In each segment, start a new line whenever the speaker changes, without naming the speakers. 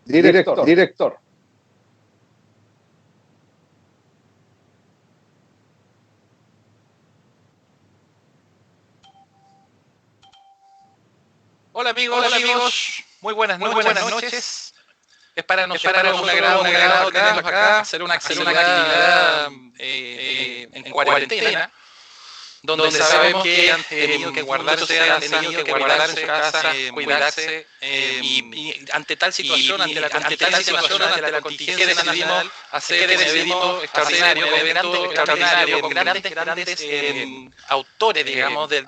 Director.
Hola amigos, muy buenas noches. Es para nosotros un agrado tenerlos acá, hacer una actividad en cuarentena, donde sabemos que han tenido que guardarse en su casa, cuidarse, y ante tal situación, ante la contingencia, decidimos hacer un evento extraordinario, con grandes autores, digamos, del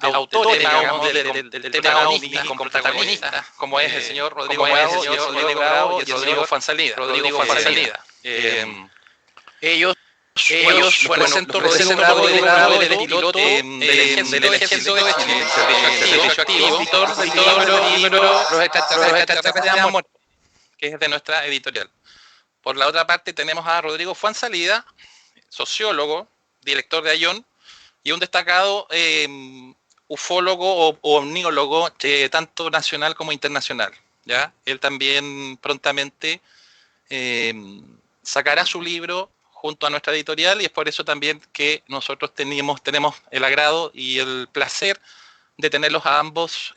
tema OVNI, con protagonistas, como es el señor Rodrigo Bravo y el señor Fansalida. Ellos, bueno, presento Rodrigo Bravo, el piloto del ejército de Chile, servicio activo, editor del libro Los extraterrestres han muerto, que es de nuestra editorial. Por la otra parte tenemos a Rodrigo Fansalida, sociólogo, director de AION, y un destacado ufólogo o omniólogo, tanto nacional como internacional, ¿ya? Él también prontamente sacará su libro junto a nuestra editorial, y es por eso también que nosotros tenemos el agrado y el placer de tenerlos a ambos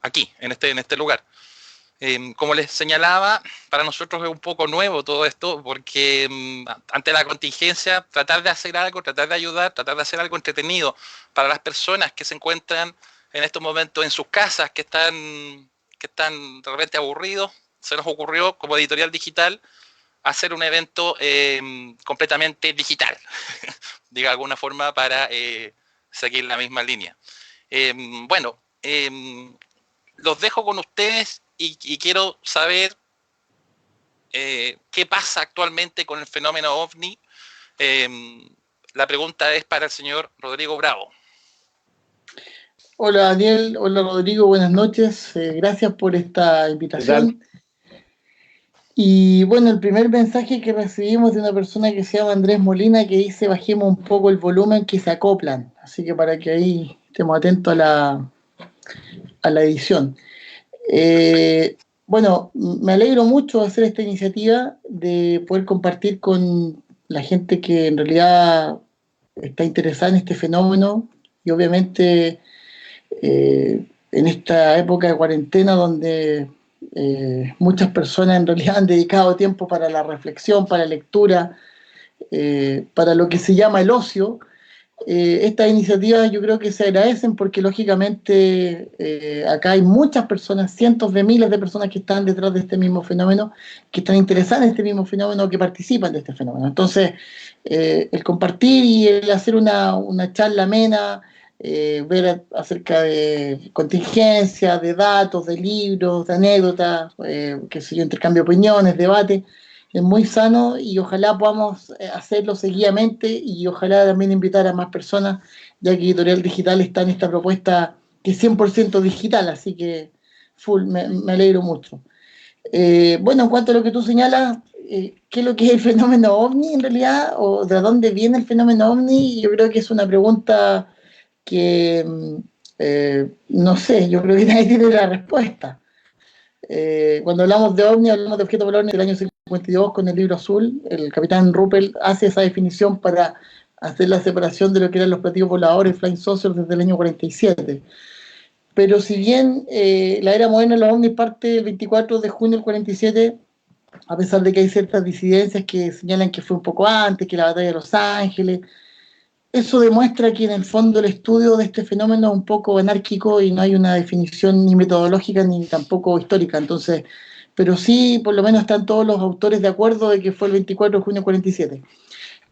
aquí, en este lugar. Como les señalaba, para nosotros es un poco nuevo todo esto, porque ante la contingencia, tratar de hacer algo, tratar de ayudar, tratar de hacer algo entretenido para las personas que se encuentran en estos momentos en sus casas, que están de repente aburridos, se nos ocurrió como editorial digital hacer un evento completamente digital, diga alguna forma, para seguir la misma línea. Los dejo con ustedes y quiero saber qué pasa actualmente con el fenómeno OVNI. La pregunta es para el señor Rodrigo Bravo.
Hola Daniel, hola Rodrigo, buenas noches, gracias por esta invitación. Y bueno, el primer mensaje que recibimos de una persona que se llama Andrés Molina, que dice bajemos un poco el volumen, que se acoplan, así que para que ahí estemos atentos a la edición. Bueno, me alegro mucho de hacer esta iniciativa, de poder compartir con la gente que en realidad está interesada en este fenómeno, y obviamente en esta época de cuarentena donde muchas personas en realidad han dedicado tiempo para la reflexión, para la lectura, para lo que se llama el ocio. Estas iniciativas yo creo que se agradecen porque lógicamente acá hay muchas personas, cientos de miles de personas que están detrás de este mismo fenómeno, que están interesadas en este mismo fenómeno, que participan de este fenómeno. Entonces, el compartir y el hacer una charla amena, ver acerca de contingencias, de datos, de libros, de anécdotas, qué sé yo, intercambio de opiniones, debate, es muy sano y ojalá podamos hacerlo seguidamente y ojalá también invitar a más personas, ya que Editorial Digital está en esta propuesta que es 100% digital, así que me alegro mucho. Bueno, en cuanto a lo que tú señalas, ¿qué es lo que es el fenómeno OVNI en realidad? ¿O de dónde viene el fenómeno OVNI? Yo creo que es una pregunta que, no sé, yo creo que nadie tiene la respuesta. Cuando hablamos de OVNI, hablamos de objeto volador del año 52 con el libro azul. El capitán Ruppel hace esa definición para hacer la separación de lo que eran los platillos voladores, flying saucers, desde el año 47. Pero si bien la era moderna de los OVNI parte el 24 de junio del 47, a pesar de que hay ciertas disidencias que señalan que fue un poco antes, que la batalla de Los Ángeles, eso demuestra que en el fondo el estudio de este fenómeno es un poco anárquico y no hay una definición ni metodológica ni tampoco histórica. Entonces, pero sí, por lo menos están todos los autores de acuerdo de que fue el 24 de junio del 47.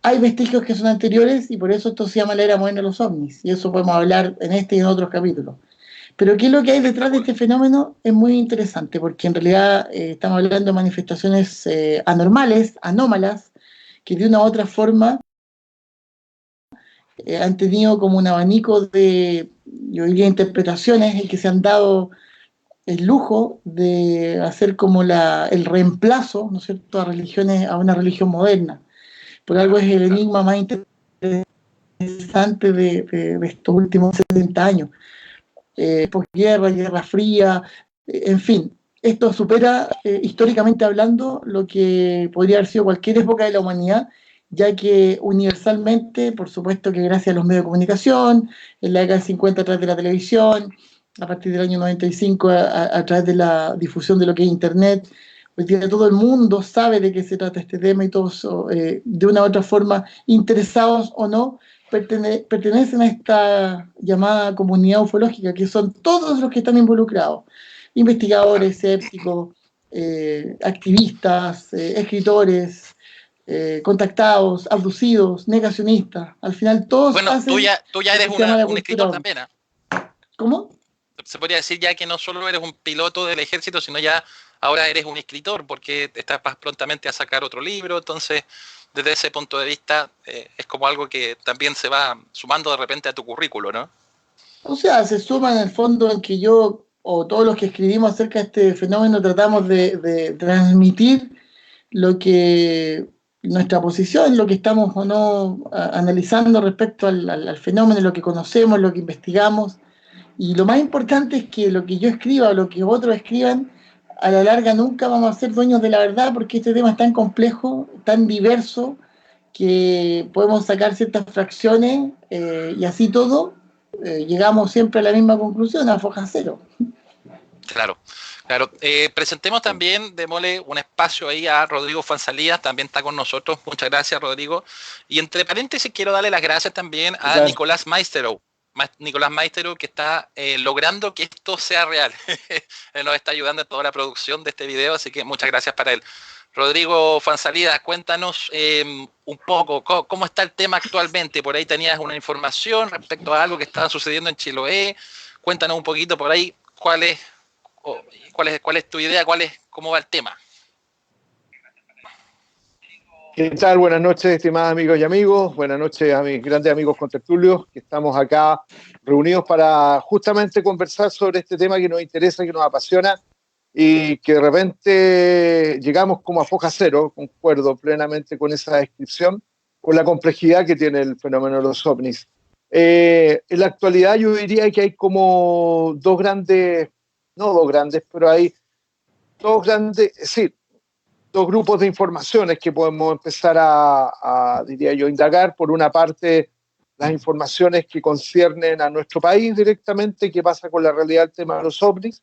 Hay vestigios que son anteriores y por eso esto se llama la era moderna de los ovnis, y eso podemos hablar en este y en otros capítulos. Pero qué es lo que hay detrás de este fenómeno es muy interesante, porque en realidad estamos hablando de manifestaciones anormales, anómalas, que de una u otra forma han tenido como un abanico de, yo diría, interpretaciones en que se han dado el lujo de hacer como el reemplazo, ¿no es cierto?, a religiones, a una religión moderna. Por algo es el enigma más interesante de estos últimos 70 años. Posguerra, Guerra Fría, en fin. esto supera, históricamente hablando, lo que podría haber sido cualquier época de la humanidad, ya que universalmente, por supuesto que gracias a los medios de comunicación, en la década del 50 a través de la televisión, a partir del año 95 a través de la difusión de lo que es Internet, hoy día todo el mundo sabe de qué se trata este tema y todos, de una u otra forma, interesados o no, pertenecen a esta llamada comunidad ufológica, que son todos los que están involucrados, investigadores, escépticos, activistas, escritores, contactados, abducidos, negacionistas. Al final todos
Bueno,
hacen
tú ya
lo
eres
que se llama la
un
cultura
escritor
OVNI.
también, ¿eh?
¿Cómo?
Se podría decir ya que no solo eres un piloto del ejército, sino ya ahora eres un escritor, porque estás prontamente a sacar otro libro, entonces desde ese punto de vista es como algo que también se va sumando de repente a tu currículo, ¿no?
O sea, se suma en el fondo en que yo o todos los que escribimos acerca de este fenómeno tratamos de transmitir lo que nuestra posición, lo que estamos o no analizando respecto al fenómeno, lo que conocemos, lo que investigamos. Y lo más importante es que lo que yo escriba o lo que otros escriban, a la larga nunca vamos a ser dueños de la verdad porque este tema es tan complejo, tan diverso, que podemos sacar ciertas fracciones y así todo, llegamos siempre a la misma conclusión, a foja cero.
Claro, claro. Presentemos también, démosle un espacio ahí a Rodrigo Fansalías, también está con nosotros. Muchas gracias, Rodrigo. Y entre paréntesis, quiero darle las gracias también a Nicolás Maistero. Nicolás Maistero, que está logrando que esto sea real. Él nos está ayudando en toda la producción de este video, así que muchas gracias para él. Rodrigo Fansalías, cuéntanos un poco cómo está el tema actualmente. Por ahí tenías una información respecto a algo que estaba sucediendo en Chiloé. Cuéntanos un poquito por ahí cuál es tu idea, cómo va el tema.
¿Qué tal? Buenas noches, estimados amigos y amigos. Buenas noches a mis grandes amigos contertulios, que estamos acá reunidos para justamente conversar sobre este tema que nos interesa, que nos apasiona y que de repente llegamos como a foja cero. Concuerdo plenamente con esa descripción, con la complejidad que tiene el fenómeno de los ovnis. En la actualidad yo diría que hay como dos grandes, no dos grandes, pero hay dos grandes, sí, dos grupos de informaciones que podemos empezar diría yo, indagar. Por una parte, las informaciones que conciernen a nuestro país directamente, qué pasa con la realidad del tema de los ovnis.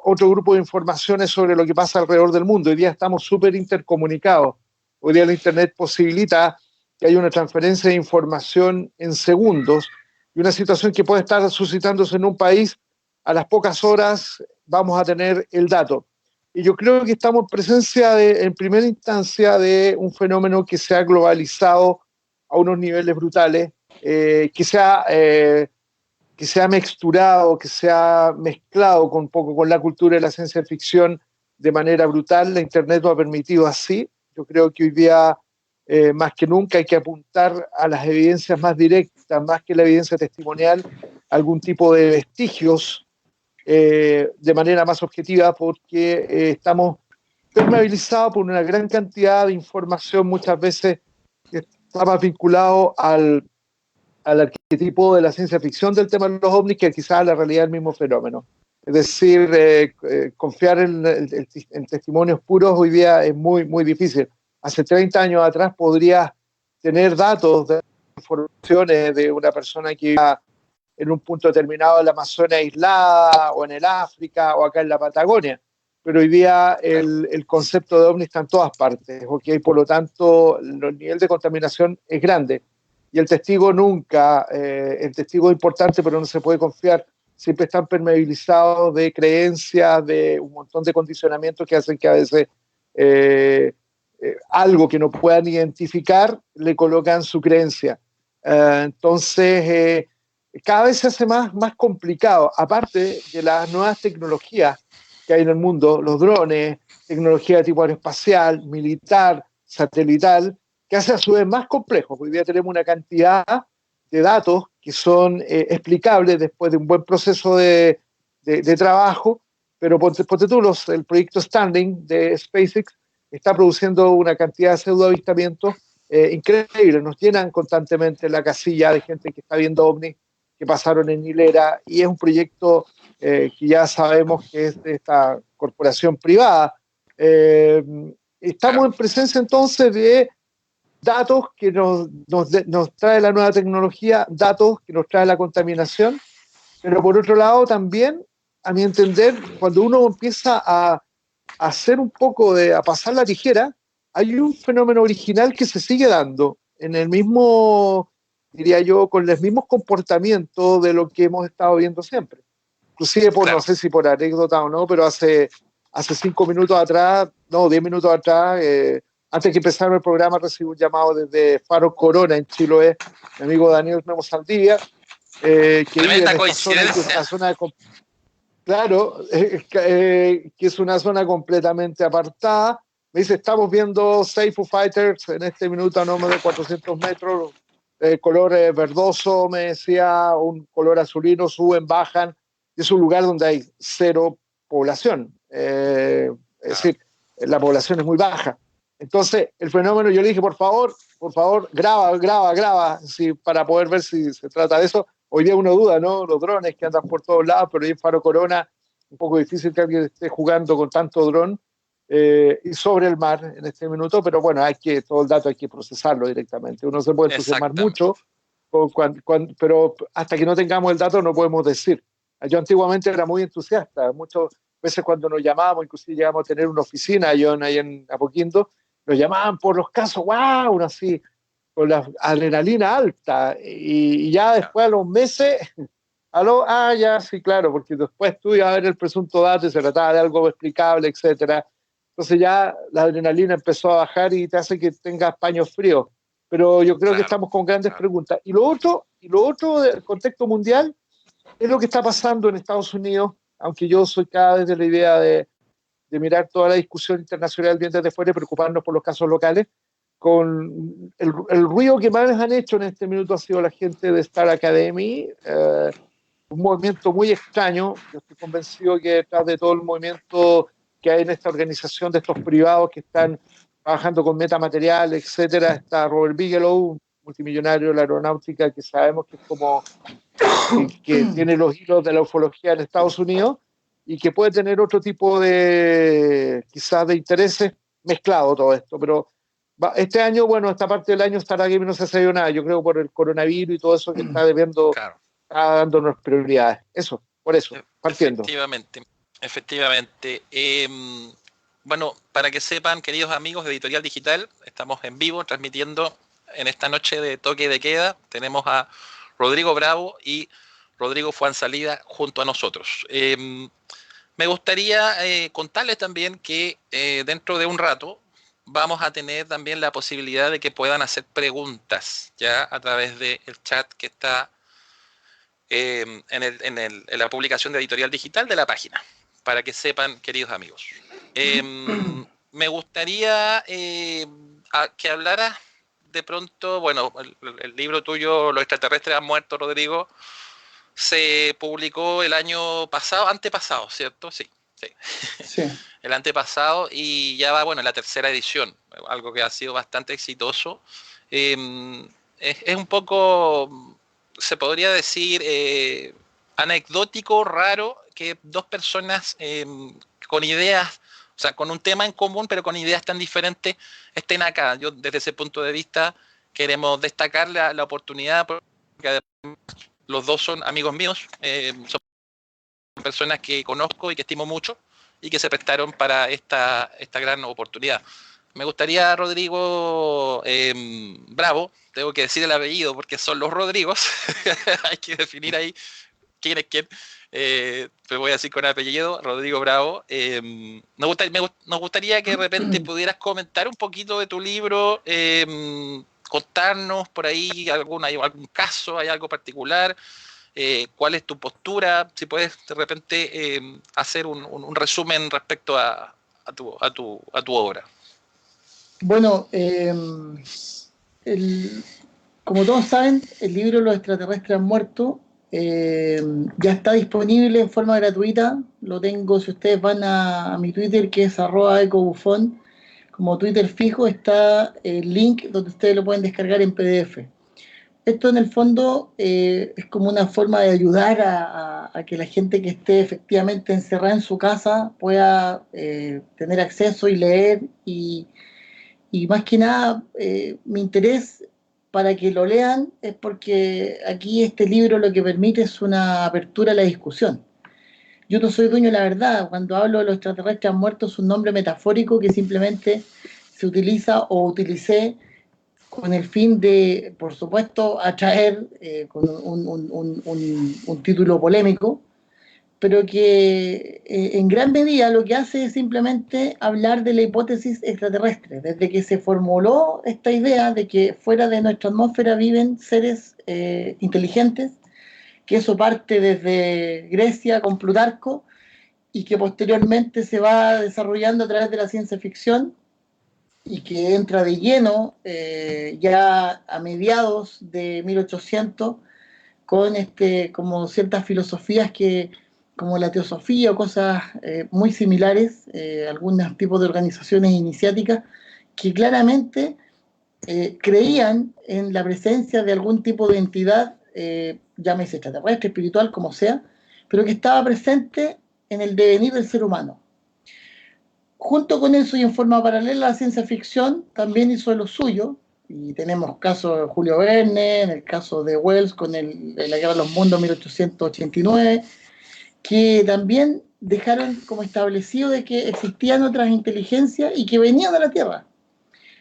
Otro grupo de informaciones sobre lo que pasa alrededor del mundo. Hoy día estamos súper intercomunicados. Hoy día la Internet posibilita que haya una transferencia de información en segundos y una situación que puede estar suscitándose en un país, a las pocas horas vamos a tener el dato. Y yo creo que estamos en presencia, en primera instancia, de un fenómeno que se ha globalizado a unos niveles brutales, que se ha mezclado, que se ha mezclado con poco con la cultura de la ciencia ficción de manera brutal. La Internet lo ha permitido así. Yo creo que hoy día, más que nunca, hay que apuntar a las evidencias más directas, más que la evidencia testimonial, algún tipo de vestigios de manera más objetiva, porque estamos permeabilizados por una gran cantidad de información, muchas veces que está más vinculado al arquetipo de la ciencia ficción del tema de los ovnis que quizás a la realidad del mismo fenómeno. Es decir, confiar en testimonios puros hoy día es muy, muy difícil. Hace 30 años atrás podrías tener datos de informaciones de una persona que iba en un punto determinado de la Amazonia aislada, o en el África, o acá en la Patagonia. Pero hoy día el concepto de ovni está en todas partes, ¿okay? Por lo tanto, el nivel de contaminación es grande. Y el testigo nunca, el testigo es importante, pero no se puede confiar. Siempre están permeabilizados de creencias, de un montón de condicionamientos que hacen que a veces algo que no puedan identificar le colocan su creencia. Entonces, cada vez se hace más complicado, aparte de las nuevas tecnologías que hay en el mundo, los drones, tecnología de tipo aeroespacial, militar, satelital, que hace a su vez más complejo. Hoy día tenemos una cantidad de datos que son explicables después de un buen proceso de trabajo, pero ponte tú, el proyecto Starlink de SpaceX está produciendo una cantidad de pseudoavistamientos increíbles. Nos llenan constantemente la casilla de gente que está viendo ovnis, que pasaron en Hilera, y es un proyecto que ya sabemos que es de esta corporación privada. Estamos en presencia entonces de datos que nos trae la nueva tecnología, datos que nos trae la contaminación, pero por otro lado también, a mi entender, cuando uno empieza a hacer un poco a pasar la tijera, hay un fenómeno original que se sigue dando en el mismo, diría yo, con los mismos comportamientos de lo que hemos estado viendo siempre. Inclusive por, no sé si por anécdota o no, pero hace 5 minutos atrás, no, 10 minutos atrás, antes que empezara el programa, recibí un llamado desde Faro Corona, en Chiloé, mi amigo Daniel Memo Saldivia, que vive en esta zona, que es una zona de, claro, que es una zona completamente apartada. Me dice, estamos viendo 6 Foo Fighters en este minuto a no más de 400 metros, color verdoso, me decía, un color azulino, suben, bajan, y es un lugar donde hay cero población, es decir, la población es muy baja. Entonces, el fenómeno, yo le dije, por favor, graba, sí, para poder ver si se trata de eso. Hoy día uno duda, ¿no? Los drones que andan por todos lados, pero ahí en Faro Corona, un poco difícil que alguien esté jugando con tanto dron y sobre el mar en este minuto, pero bueno, todo el dato hay que procesarlo directamente. Uno se puede entusiasmar mucho, pero hasta que no tengamos el dato no podemos decir. Yo antiguamente era muy entusiasta, muchas veces cuando nos llamábamos, inclusive llegamos a tener una oficina, John, ahí en Apoquindo, nos llamaban por los casos, wow, uno así, con la adrenalina alta, y ya después a los meses, ya, sí, claro, porque después tú ibas a ver el presunto dato y se trataba de algo explicable, etcétera. Entonces ya la adrenalina empezó a bajar y te hace que tengas paños fríos. Pero yo creo que estamos con grandes preguntas. Y lo otro del contexto mundial es lo que está pasando en Estados Unidos, aunque yo soy cada vez de la idea de mirar toda la discusión internacional bien desde fuera y preocuparnos por los casos locales. Con el ruido que más han hecho en este minuto ha sido la gente de Star Academy, un movimiento muy extraño. Yo estoy convencido que detrás de todo el movimiento que hay en esta organización de estos privados que están trabajando con metamaterial, etcétera, está Robert Bigelow, multimillonario de la aeronáutica, que sabemos que es como que tiene los hilos de la ufología en Estados Unidos y que puede tener otro tipo de, quizás, de intereses mezclado todo esto, pero este año, bueno, esta parte del año Star Academy no se ha sabido nada, yo creo por el coronavirus y todo eso que está debiendo, está dándonos prioridades. Eso, por eso, partiendo.
Efectivamente. Bueno, para que sepan, queridos amigos de Editorial Digital, estamos en vivo transmitiendo en esta noche de toque de queda. Tenemos a Rodrigo Bravo y Rodrigo Fuenzalida junto a nosotros. Me gustaría contarles también que dentro de un rato vamos a tener también la posibilidad de que puedan hacer preguntas ya a través del chat que está en la publicación de Editorial Digital de la página, para que sepan, queridos amigos. Me gustaría que hablaras de pronto, bueno, el libro tuyo, Los extraterrestres han muerto, Rodrigo, se publicó el año pasado, antepasado, ¿cierto? Sí. El antepasado, y ya va, bueno, en la tercera edición, algo que ha sido bastante exitoso. Es un poco, se podría decir, anecdótico, raro, que dos personas con ideas, o sea, con un tema en común, pero con ideas tan diferentes, estén acá. Yo, desde ese punto de vista, queremos destacar la oportunidad, porque además los dos son amigos míos, son personas que conozco y que estimo mucho, y que se prestaron para esta gran oportunidad. Me gustaría, Rodrigo Bravo, tengo que decir el apellido porque son los Rodrigos, hay que definir ahí quién es quién, pero voy a decir con apellido, Rodrigo Bravo. Nos gustaría que de repente pudieras comentar un poquito de tu libro, contarnos por ahí algún caso, hay algo particular, cuál es tu postura, si puedes de repente hacer un resumen respecto a tu obra.
Bueno, como todos saben, el libro Los extraterrestres han muerto ya está disponible en forma gratuita. Lo tengo, si ustedes van a mi Twitter, que es @ecobufón, como Twitter fijo, está el link donde ustedes lo pueden descargar en PDF. Esto en el fondo es como una forma de ayudar a que la gente que esté efectivamente encerrada en su casa pueda tener acceso y leer y más que nada mi interés para que lo lean es porque aquí este libro lo que permite es una apertura a la discusión. Yo no soy dueño de la verdad. Cuando hablo de los extraterrestres muertos es un nombre metafórico que simplemente se utiliza o utilicé con el fin de, por supuesto, atraer con un título polémico, pero que en gran medida lo que hace es simplemente hablar de la hipótesis extraterrestre. Desde que se formuló esta idea de que fuera de nuestra atmósfera viven seres inteligentes, que eso parte desde Grecia con Plutarco y que posteriormente se va desarrollando a través de la ciencia ficción y que entra de lleno ya a mediados de 1800 con como ciertas filosofías que como la teosofía o cosas muy similares, algunos tipos de organizaciones iniciáticas que claramente creían en la presencia de algún tipo de entidad, llámese extraterrestre, espiritual, como sea, pero que estaba presente en el devenir del ser humano. Junto con eso y en forma paralela, la ciencia ficción también hizo lo suyo, y tenemos casos de Julio Verne, en el caso de Wells con La Guerra de los Mundos 1889, que también dejaron como establecido de que existían otras inteligencias y que venían a la Tierra.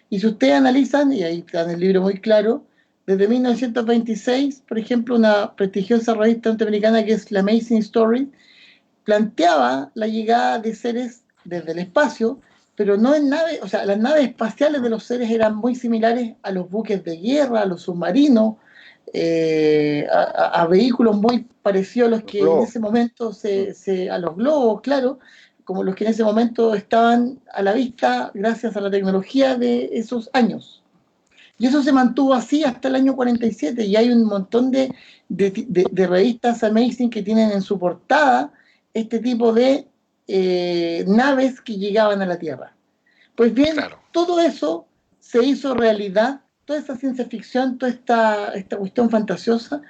Y si ustedes analizan, y ahí está en el libro muy claro, desde 1926, por ejemplo, una prestigiosa revista norteamericana que es la Amazing Story, planteaba la llegada de seres desde el espacio, pero no en naves, o sea, las naves espaciales de los seres eran muy similares a los buques de guerra, a los submarinos, a vehículos muy parecidos a los que en ese momento a los globos, claro, como los que en ese momento estaban a la vista gracias a la tecnología de esos años. Y eso se mantuvo así hasta el año 47, y hay un montón de revistas Amazing que tienen en su portada este tipo de naves que llegaban a la Tierra. Pues bien, claro, todo eso se hizo realidad, toda esa ciencia ficción, toda esta cuestión fantasiosa,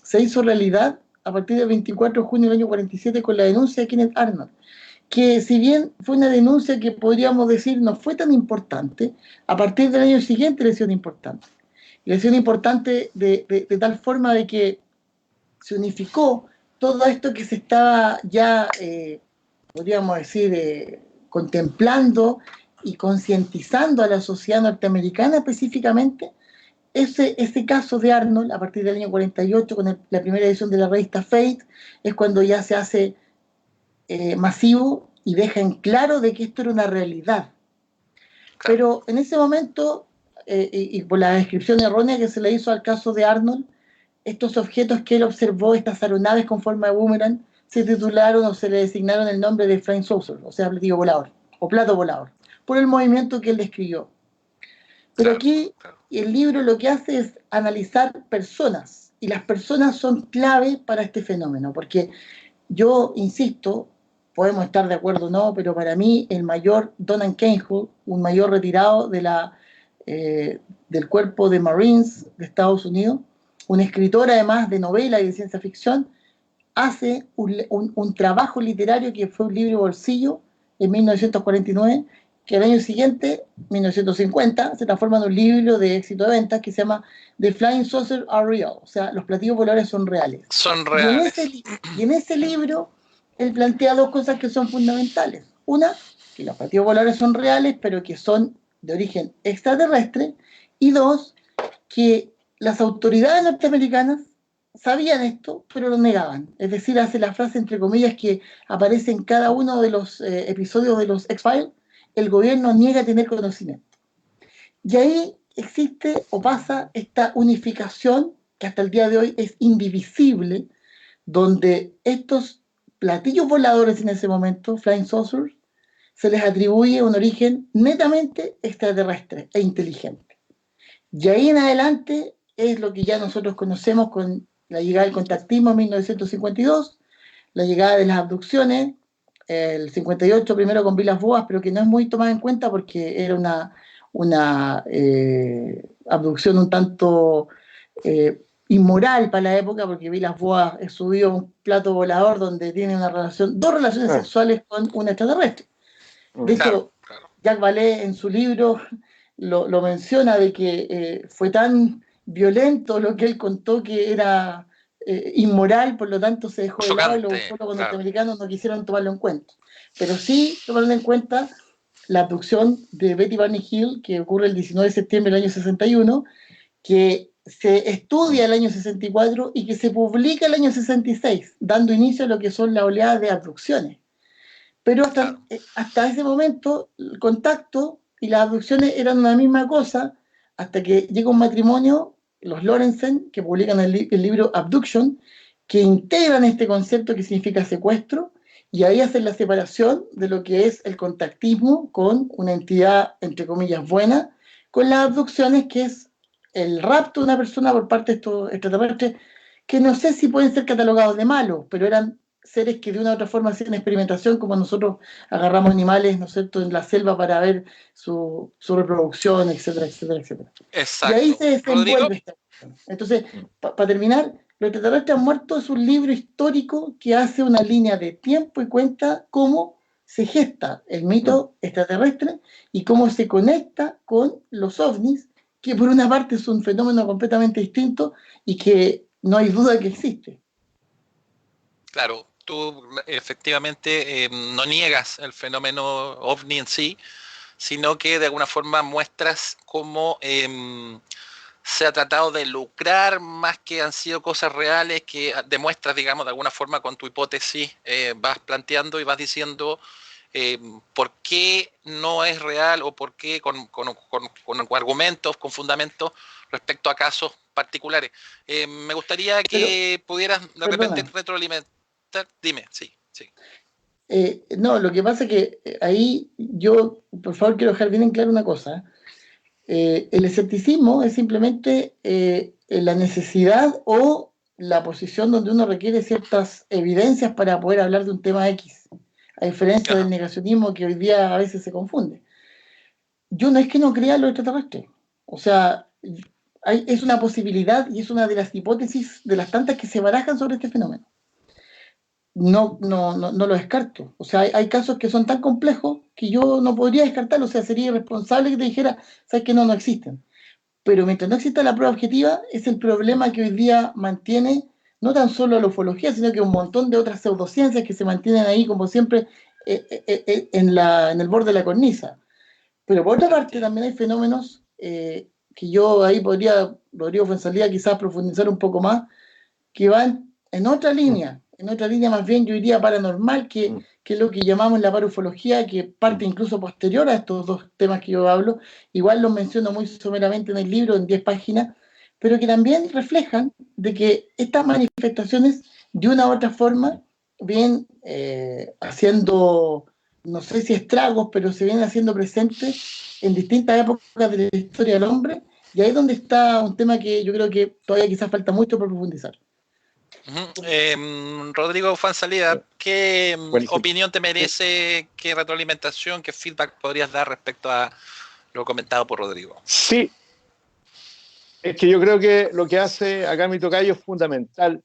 se hizo realidad a partir del 24 de junio del año 47 con la denuncia de Kenneth Arnold, que si bien fue una denuncia que podríamos decir no fue tan importante, a partir del año siguiente le hicieron importante. Y le hicieron importante de tal forma de que se unificó todo esto que se estaba ya, podríamos decir, contemplando y concientizando a la sociedad norteamericana específicamente. Ese caso de Arnold, a partir del año 48, con la primera edición de la revista Fate, es cuando ya se hace masivo y deja en claro de que esto era una realidad. Pero en ese momento, y por la descripción errónea que se le hizo al caso de Arnold, estos objetos que él observó, estas aeronaves con forma de boomerang, se titularon o se le designaron el nombre de flying saucer, o sea, platillo volador, o plato volador, por el movimiento que él describió. Pero aquí el libro lo que hace es analizar personas, y las personas son clave para este fenómeno, porque yo insisto, podemos estar de acuerdo o no, pero para mí el mayor Donald Cahill, un mayor retirado del cuerpo de Marines de Estados Unidos, un escritor además de novela y de ciencia ficción, hace un trabajo literario que fue un libro bolsillo en 1949, que al año siguiente, 1950, se transforma en un libro de éxito de ventas que se llama The Flying Saucers Are Real, o sea, los platillos voladores son reales.
Son reales.
Y en ese libro, él plantea dos cosas que son fundamentales. Una, que los platillos voladores son reales, pero que son de origen extraterrestre. Y dos, que las autoridades norteamericanas sabían esto, pero lo negaban. Es decir, hace la frase, entre comillas, que aparece en cada uno de los episodios de los X-Files: el gobierno niega tener conocimiento. Y ahí existe o pasa esta unificación que hasta el día de hoy es indivisible, donde estos platillos voladores en ese momento, flying saucers, se les atribuye un origen netamente extraterrestre e inteligente. Y ahí en adelante es lo que ya nosotros conocemos con la llegada del contactismo en 1952, la llegada de las abducciones, el 58 primero con Vilas Boas, pero que no es muy tomada en cuenta porque era una abducción un tanto inmoral para la época, porque Villas-Boas subió un plato volador donde tiene dos relaciones sexuales con un extraterrestre. De hecho, Jacques Vallée en su libro lo menciona, de que fue tan violento lo que él contó que era inmoral, por lo tanto se dejó de lado y los ufólogos norteamericanos no quisieron tomarlo en cuenta. Pero sí tomaron en cuenta la abducción de Betty Barney Hill, que ocurre el 19 de septiembre del año 61, que se estudia el año 64 y que se publica el año 66, dando inicio a lo que son las oleadas de abducciones. Pero hasta ese momento el contacto y las abducciones eran una misma cosa, hasta que llega un matrimonio, los Lorenzen, que publican el libro Abduction, que integran este concepto que significa secuestro, y ahí hacen la separación de lo que es el contactismo con una entidad, entre comillas, buena, con las abducciones, que es el rapto de una persona por parte de estos extraterrestres, que no sé si pueden ser catalogados de malos, pero eran seres que de una u otra forma hacían experimentación, como nosotros agarramos animales, ¿no es cierto?, en la selva para ver su reproducción, etcétera, etcétera, etcétera.
Exacto.
Y ahí se desenvuelve esta cuestión. Entonces, para terminar, Los extraterrestres han muerto es un libro histórico que hace una línea de tiempo y cuenta cómo se gesta el mito extraterrestre y cómo se conecta con los ovnis, que por una parte es un fenómeno completamente distinto y que no hay duda que existe.
Claro, tú efectivamente no niegas el fenómeno ovni en sí, sino que de alguna forma muestras cómo se ha tratado de lucrar más que han sido cosas reales, que demuestras, digamos, de alguna forma con tu hipótesis, vas planteando y vas diciendo por qué no es real o por qué con argumentos, con fundamentos respecto a casos particulares. Me gustaría que pudieras de repente retroalimentar. Dime, sí.
No, lo que pasa es que ahí yo, por favor, quiero dejar bien en claro una cosa. El escepticismo es simplemente la necesidad o la posición donde uno requiere ciertas evidencias para poder hablar de un tema X, a diferencia del negacionismo que hoy día a veces se confunde. Yo no es que no crea en lo extraterrestre, o sea, es una posibilidad y es una de las hipótesis de las tantas que se barajan sobre este fenómeno. No lo descarto. O sea, hay casos que son tan complejos que yo no podría descartarlo. O sea, sería irresponsable que te dijera, sabes que no existen. Pero mientras no exista la prueba objetiva, es el problema que hoy día mantiene no tan solo la ufología, sino que un montón de otras pseudociencias que se mantienen ahí, como siempre, en el borde de la cornisa. Pero por otra parte, también hay fenómenos que yo ahí podría Fuenzalía quizás profundizar un poco más, que van en otra línea más bien yo diría paranormal, que es lo que llamamos la parufología, que parte incluso posterior a estos dos temas que yo hablo. Igual los menciono muy someramente en el libro, en 10 páginas, pero que también reflejan de que estas manifestaciones, de una u otra forma, vienen haciendo, no sé si estragos, pero se vienen haciendo presentes en distintas épocas de la historia del hombre, y ahí es donde está un tema que yo creo que todavía quizás falta mucho por profundizar.
Rodrigo Fuenzalía, ¿qué opinión te merece, qué retroalimentación, qué feedback podrías dar respecto a lo comentado por Rodrigo?
Sí, es que yo creo que lo que hace acá mi tocayo es fundamental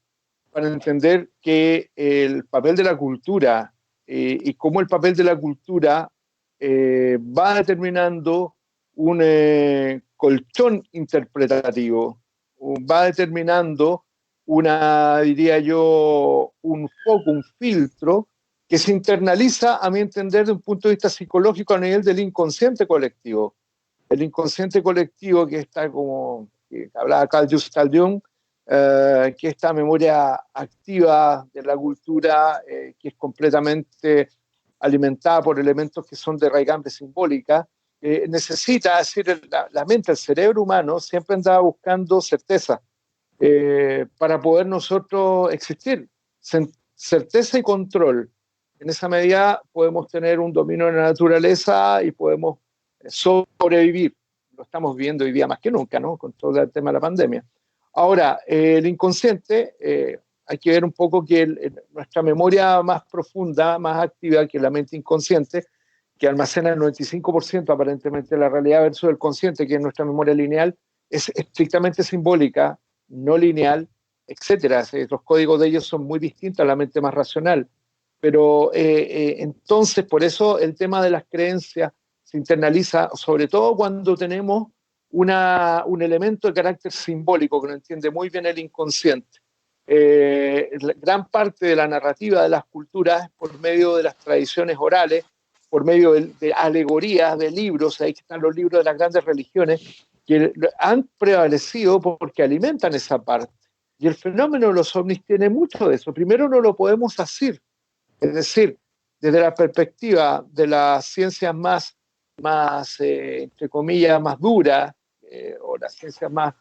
para entender que el papel de la cultura y cómo el papel de la cultura va determinando un colchón interpretativo, va determinando diría yo, un foco, un filtro que se internaliza, a mi entender, de un punto de vista psicológico a nivel del inconsciente colectivo. El inconsciente colectivo que está como, que hablaba Carl Gustav Jung, que esta memoria activa de la cultura, que es completamente alimentada por elementos que son de raigambre simbólica, necesita, es decir, la mente, el cerebro humano siempre andaba buscando certeza. Para poder nosotros existir. Certeza y control. En esa medida podemos tener un dominio de la naturaleza y podemos sobrevivir. Lo estamos viendo hoy día más que nunca, ¿no? Con todo el tema de la pandemia. Ahora, el inconsciente, hay que ver un poco que nuestra memoria más profunda, más activa que la mente inconsciente, que almacena el 95% aparentemente de la realidad versus el consciente, que es nuestra memoria lineal, es estrictamente simbólica, no lineal, etcétera. Los códigos de ellos son muy distintos a la mente más racional. Pero entonces, por eso el tema de las creencias se internaliza, sobre todo cuando tenemos un elemento de carácter simbólico que lo entiende muy bien el inconsciente. Gran parte de la narrativa de las culturas es por medio de las tradiciones orales, por medio de alegorías, de libros. Ahí están los libros de las grandes religiones, que han prevalecido porque alimentan esa parte. Y el fenómeno de los ovnis tiene mucho de eso. Primero, no lo podemos asir, es decir, desde la perspectiva de las ciencias más entre comillas, más duras, o las ciencias más,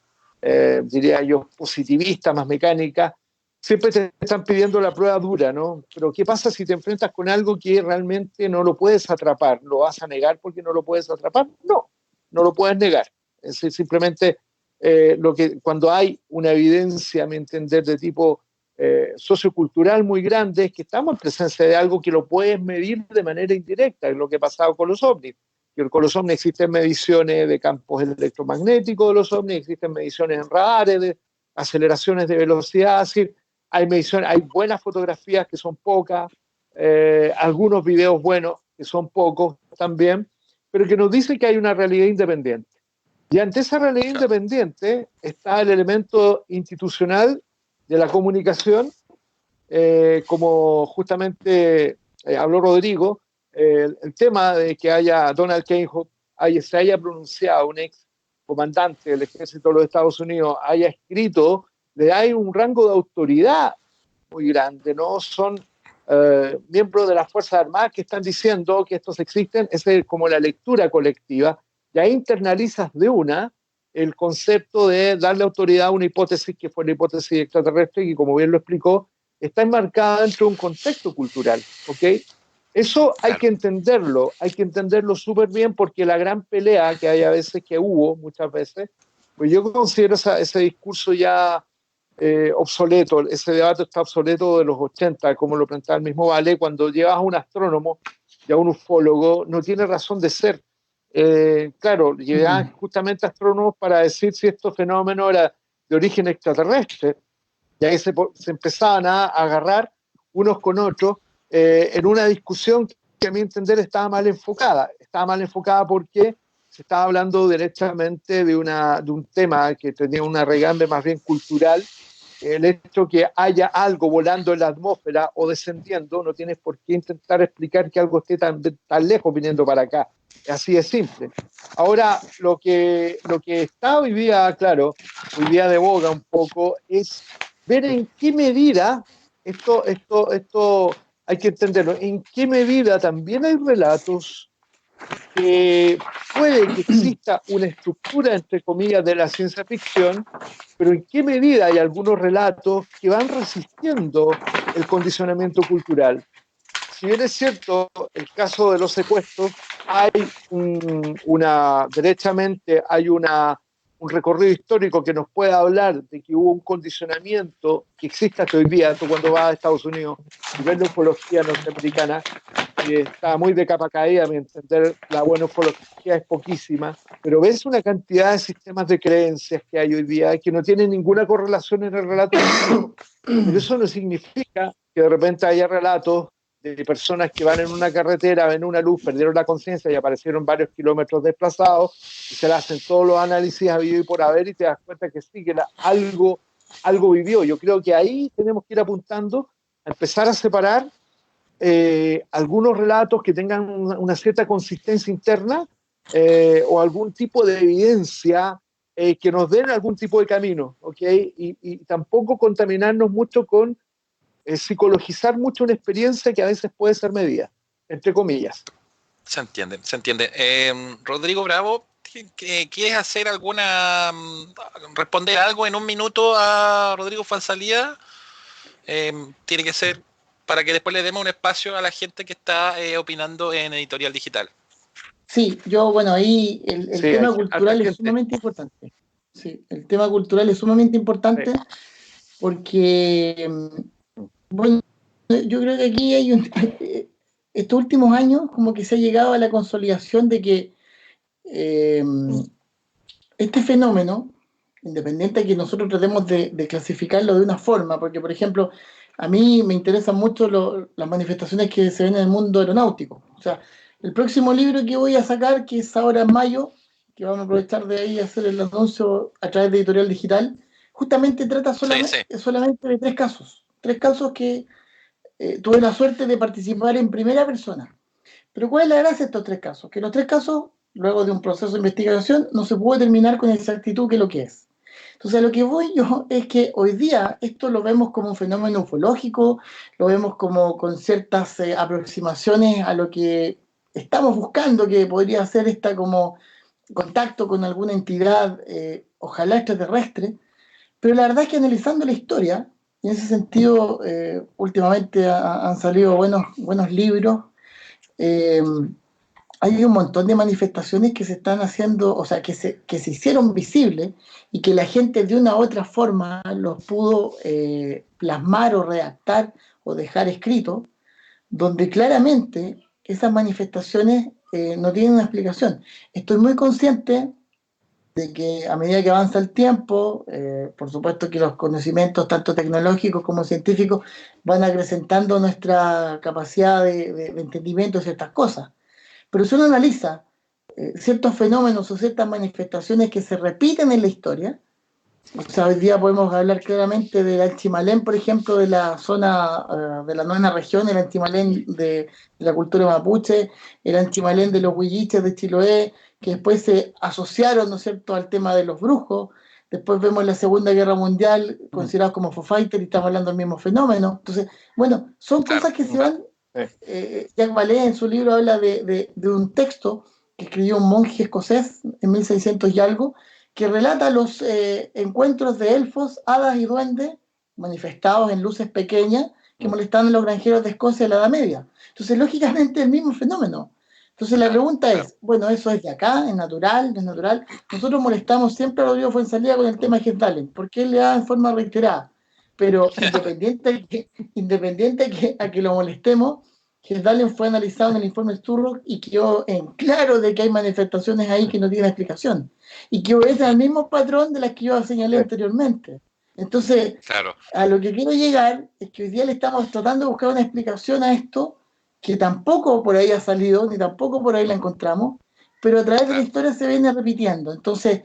diría yo, positivistas, más mecánicas, siempre te están pidiendo la prueba dura, ¿no? Pero ¿qué pasa si te enfrentas con algo que realmente no lo puedes atrapar? ¿Lo vas a negar porque no lo puedes atrapar? No, no lo puedes negar. Es decir, simplemente cuando hay una evidencia, a mi entender, de tipo sociocultural muy grande, es que estamos en presencia de algo que lo puedes medir de manera indirecta, es lo que ha pasado con los ovnis. Que con los ovnis existen mediciones de campos electromagnéticos de los ovnis, existen mediciones en radares de aceleraciones de velocidad, es decir, hay mediciones, hay buenas fotografías que son pocas, algunos videos buenos que son pocos también, pero que nos dicen que hay una realidad independiente. Y ante esa realidad independiente está el elemento institucional de la comunicación, como justamente habló Rodrigo, el tema de que haya Donald Kainhoff se haya pronunciado, un ex comandante del ejército de los Estados Unidos haya escrito, le da un rango de autoridad muy grande, ¿no? Son miembros de las Fuerzas Armadas que están diciendo que estos existen, es como la lectura colectiva, y ahí internalizas de una el concepto de darle autoridad a una hipótesis que fue la hipótesis extraterrestre, que como bien lo explicó, está enmarcada dentro de un contexto cultural, ¿ok? Eso hay que entenderlo súper bien, porque la gran pelea que hay a veces, que hubo muchas veces, pues yo considero ese discurso ya obsoleto, ese debate está obsoleto de los 80, como lo planteaba el mismo Vale, cuando llevas a un astrónomo y a un ufólogo, no tiene razón de ser. Claro, llegaban justamente astrónomos para decir si estos fenómenos eran de origen extraterrestre, y ahí se empezaban a agarrar unos con otros en una discusión que a mi entender estaba mal enfocada. Estaba mal enfocada porque se estaba hablando derechamente de un tema que tenía una regambre más bien cultural. El hecho que haya algo volando en la atmósfera o descendiendo, no tienes por qué intentar explicar que algo esté tan lejos viniendo para acá. Así de simple. Ahora, lo que está hoy día, claro, hoy día de boga un poco, es ver en qué medida esto hay que entenderlo, en qué medida también hay relatos que puede que exista una estructura, entre comillas, de la ciencia ficción, pero en qué medida hay algunos relatos que van resistiendo el condicionamiento cultural. Si bien es cierto, el caso de los secuestros, hay derechamente hay un recorrido histórico que nos puede hablar de que hubo un condicionamiento que existe hasta hoy día. Tú cuando vas a Estados Unidos y ves la ufología norteamericana, está muy de capa caída, a mi entender, la buena ufología es poquísima, pero ves una cantidad de sistemas de creencias que hay hoy día que no tienen ninguna correlación en el relato. Pero eso no significa que de repente haya relatos de personas que van en una carretera, ven una luz, perdieron la conciencia y aparecieron varios kilómetros desplazados, y se le hacen todos los análisis habido y por haber, y te das cuenta que sí, que algo vivió. Yo creo que ahí tenemos que ir apuntando a empezar a separar algunos relatos que tengan una cierta consistencia interna, o algún tipo de evidencia que nos den algún tipo de camino, ¿ok? Y tampoco contaminarnos mucho con psicologizar mucho una experiencia que a veces puede ser medida, entre comillas.
Se entiende, se entiende. Rodrigo Bravo, ¿quieres hacer responder algo en un minuto a Rodrigo Fansalía? Tiene que ser para que después le demos un espacio a la gente que está opinando en Editorial Digital.
Sí, bueno, ahí el tema cultural es sumamente importante. Sí, el tema cultural es sumamente importante, sí, porque, bueno, yo creo que aquí hay estos últimos años como que se ha llegado a la consolidación de que este fenómeno independiente de que nosotros tratemos de clasificarlo de una forma, porque por ejemplo, a mí me interesan mucho las manifestaciones que se ven en el mundo aeronáutico. O sea, el próximo libro que voy a sacar, que es ahora en mayo, que vamos a aprovechar de ahí y hacer el anuncio a través de Editorial Digital, justamente trata solamente de tres casos que tuve la suerte de participar en primera persona. Pero ¿cuál es la gracia de estos tres casos? Que los tres casos, luego de un proceso de investigación, no se puede determinar con exactitud qué es lo que es. Entonces, a lo que voy yo es que hoy día esto lo vemos como un fenómeno ufológico, lo vemos como con ciertas aproximaciones a lo que estamos buscando, que podría ser esta como contacto con alguna entidad, ojalá extraterrestre, pero la verdad es que analizando la historia, y en ese sentido, últimamente han salido buenos libros. eh, Hay un montón de manifestaciones que se están haciendo, o sea, que se hicieron visibles y que la gente de una u otra forma los pudo plasmar o redactar o dejar escrito, donde claramente esas manifestaciones no tienen una explicación. Estoy muy consciente de que a medida que avanza el tiempo, por supuesto que los conocimientos, tanto tecnológicos como científicos, van acrecentando nuestra capacidad de entendimiento de ciertas cosas. Pero si uno analiza ciertos fenómenos o ciertas manifestaciones que se repiten en la historia, o sea, hoy día podemos hablar claramente del Anchimalén, por ejemplo, de la zona de la novena región, el Anchimalén de la cultura mapuche, el Anchimalén de los huilliches de Chiloé, que después se asociaron, ¿no es cierto?, al tema de los brujos. Después vemos la Segunda Guerra Mundial, considerados como Foo Fighters, y estamos hablando del mismo fenómeno. Entonces, bueno, son
Claro.
cosas que se van. Jacques Vallée en su libro habla de un texto que escribió un monje escocés en 1600 y algo, que relata los encuentros de elfos, hadas y duendes manifestados en luces pequeñas que molestaban a los granjeros de Escocia en la Edad Media. Entonces, lógicamente, el mismo fenómeno. Entonces, la pregunta es, bueno, ¿eso es de acá? ¿Es natural? ¿No es natural? Nosotros molestamos siempre a Rodrigo Fuenzalía con el tema de Hezbollah, porque él le da en forma reiterada. Pero independiente a que lo molestemos, Hezbollah fue analizado en el informe Sturrock y quedó en claro de que hay manifestaciones ahí que no tienen explicación y que obedecen al mismo patrón de las que yo señalé anteriormente. Entonces,
Claro.
a lo que quiero llegar es que hoy día le estamos tratando de buscar una explicación a esto que tampoco por ahí ha salido, ni tampoco por ahí la encontramos, pero a través de la historia se viene repitiendo. Entonces,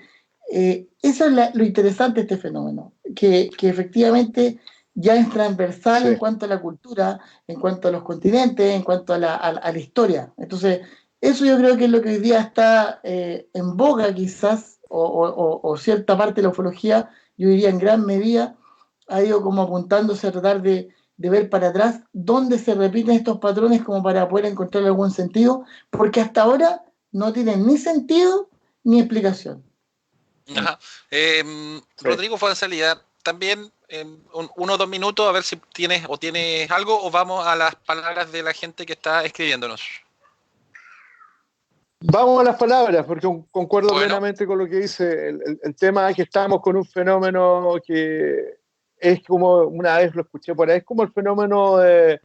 eso es lo interesante de este fenómeno, que efectivamente ya es transversal en cuanto a la cultura, en cuanto a los continentes, en cuanto a la historia. Entonces, eso yo creo que es lo que hoy día está en boga quizás, o cierta parte de la ufología, yo diría en gran medida, ha ido como apuntándose a tratar de ver para atrás dónde se repiten estos patrones como para poder encontrar algún sentido, porque hasta ahora no tienen ni sentido ni explicación.
Ajá. Rodrigo Fuenzalía, también uno o 2 minutos, a ver si tienes algo, o vamos a las palabras de la gente que está escribiéndonos.
Vamos a las palabras, porque concuerdo plenamente con lo que dice. El tema es que estamos con un fenómeno que es como, una vez lo escuché por ahí, es como el fenómeno de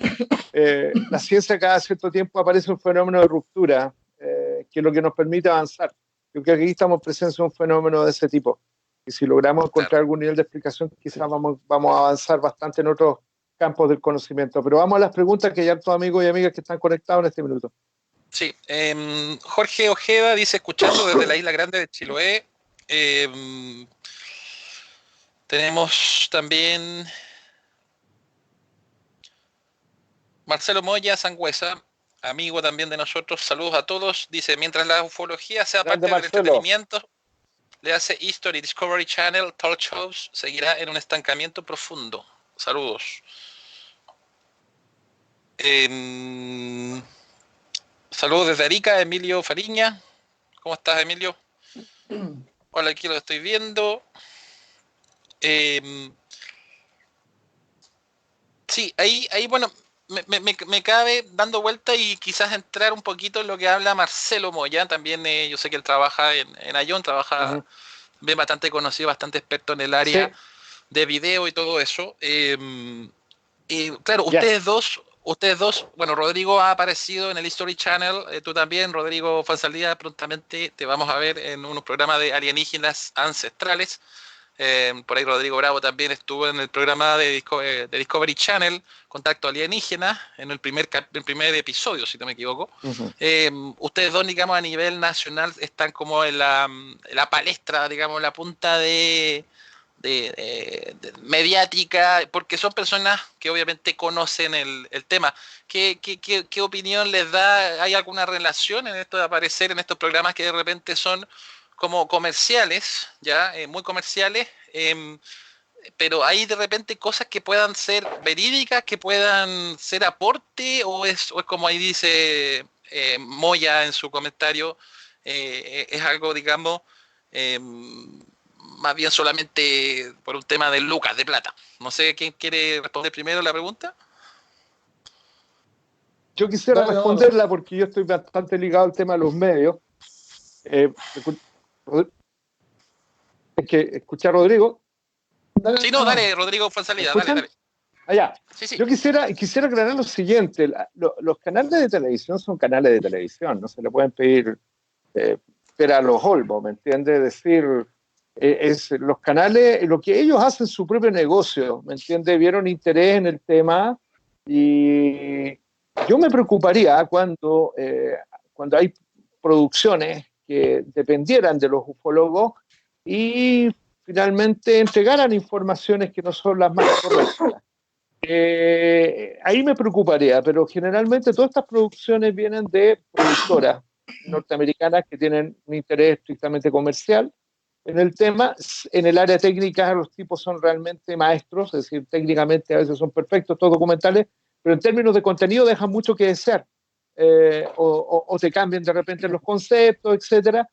la ciencia. Cada cierto tiempo aparece un fenómeno de ruptura, que es lo que nos permite avanzar. Yo creo que aquí estamos presentes en un fenómeno de ese tipo. Y si logramos encontrar algún nivel de explicación, quizás vamos a avanzar bastante en otros campos del conocimiento. Pero vamos a las preguntas, que hay hartos amigos y amigas que están conectados en este minuto.
Sí, Jorge Ojeda dice, escuchando desde la Isla Grande de Chiloé. Tenemos también Marcelo Moya Sangüesa, amigo también de nosotros, saludos a todos. Dice, mientras la ufología sea parte del entretenimiento, le hace History Discovery Channel, talk shows, seguirá en un estancamiento profundo. Saludos. Saludos desde Arica, Emilio Fariña. ¿Cómo estás, Emilio? Hola, aquí lo estoy viendo. Sí, ahí bueno, me cabe dando vuelta y quizás entrar un poquito en lo que habla Marcelo Moya. También yo sé que él trabaja en Ayón, trabaja bien, bastante conocido, bastante experto en el área de video y todo eso. Claro, ustedes dos, bueno, Rodrigo ha aparecido en el History Channel, tú también, Rodrigo Fuenzalía, prontamente te vamos a ver en unos programas de alienígenas ancestrales. Por ahí Rodrigo Bravo también estuvo en el programa de Discovery Channel, Contacto Alienígena, en el primer episodio, si no me equivoco. Ustedes dos, digamos, a nivel nacional están como en la palestra, digamos, la punta de mediática, porque son personas que obviamente conocen el tema. ¿Qué opinión les da? ¿Hay alguna relación en esto de aparecer en estos programas que de repente son como comerciales, ya muy comerciales, pero hay de repente cosas que puedan ser verídicas, que puedan ser aporte, o es como ahí dice Moya en su comentario, es algo, digamos, más bien solamente por un tema de lucas, de plata? No sé quién quiere responder primero la pregunta.
Yo quisiera responderla porque yo estoy bastante ligado al tema de los medios. ¿Es que escuchar a Rodrigo?
Sí, no, dale, Rodrigo fue en salida, dale.
Allá.
Sí.
Yo quisiera aclarar lo siguiente. Los canales de televisión son canales de televisión, no se le pueden pedir a los olmos, ¿me entiendes? Es decir, los canales, lo que ellos hacen su propio negocio, ¿me entiendes? Vieron interés en el tema y yo me preocuparía cuando hay producciones que dependieran de los ufólogos y finalmente entregaran informaciones que no son las más correctas. Ahí me preocuparía, pero generalmente todas estas producciones vienen de productoras norteamericanas que tienen un interés estrictamente comercial en el tema. En el área técnica los tipos son realmente maestros, es decir, técnicamente a veces son perfectos todos documentales, pero en términos de contenido dejan mucho que desear, o te cambian de repente los conceptos, etcétera.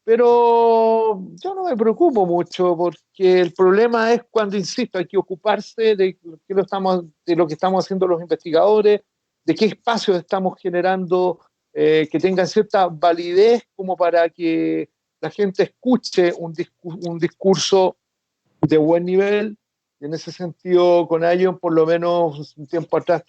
Pero yo no me preocupo mucho porque el problema es cuando, insisto, hay que ocuparse de lo que estamos haciendo los investigadores, de qué espacios estamos generando que tengan cierta validez como para que la gente escuche un discurso de buen nivel. Y en ese sentido, con Ion, por lo menos un tiempo atrás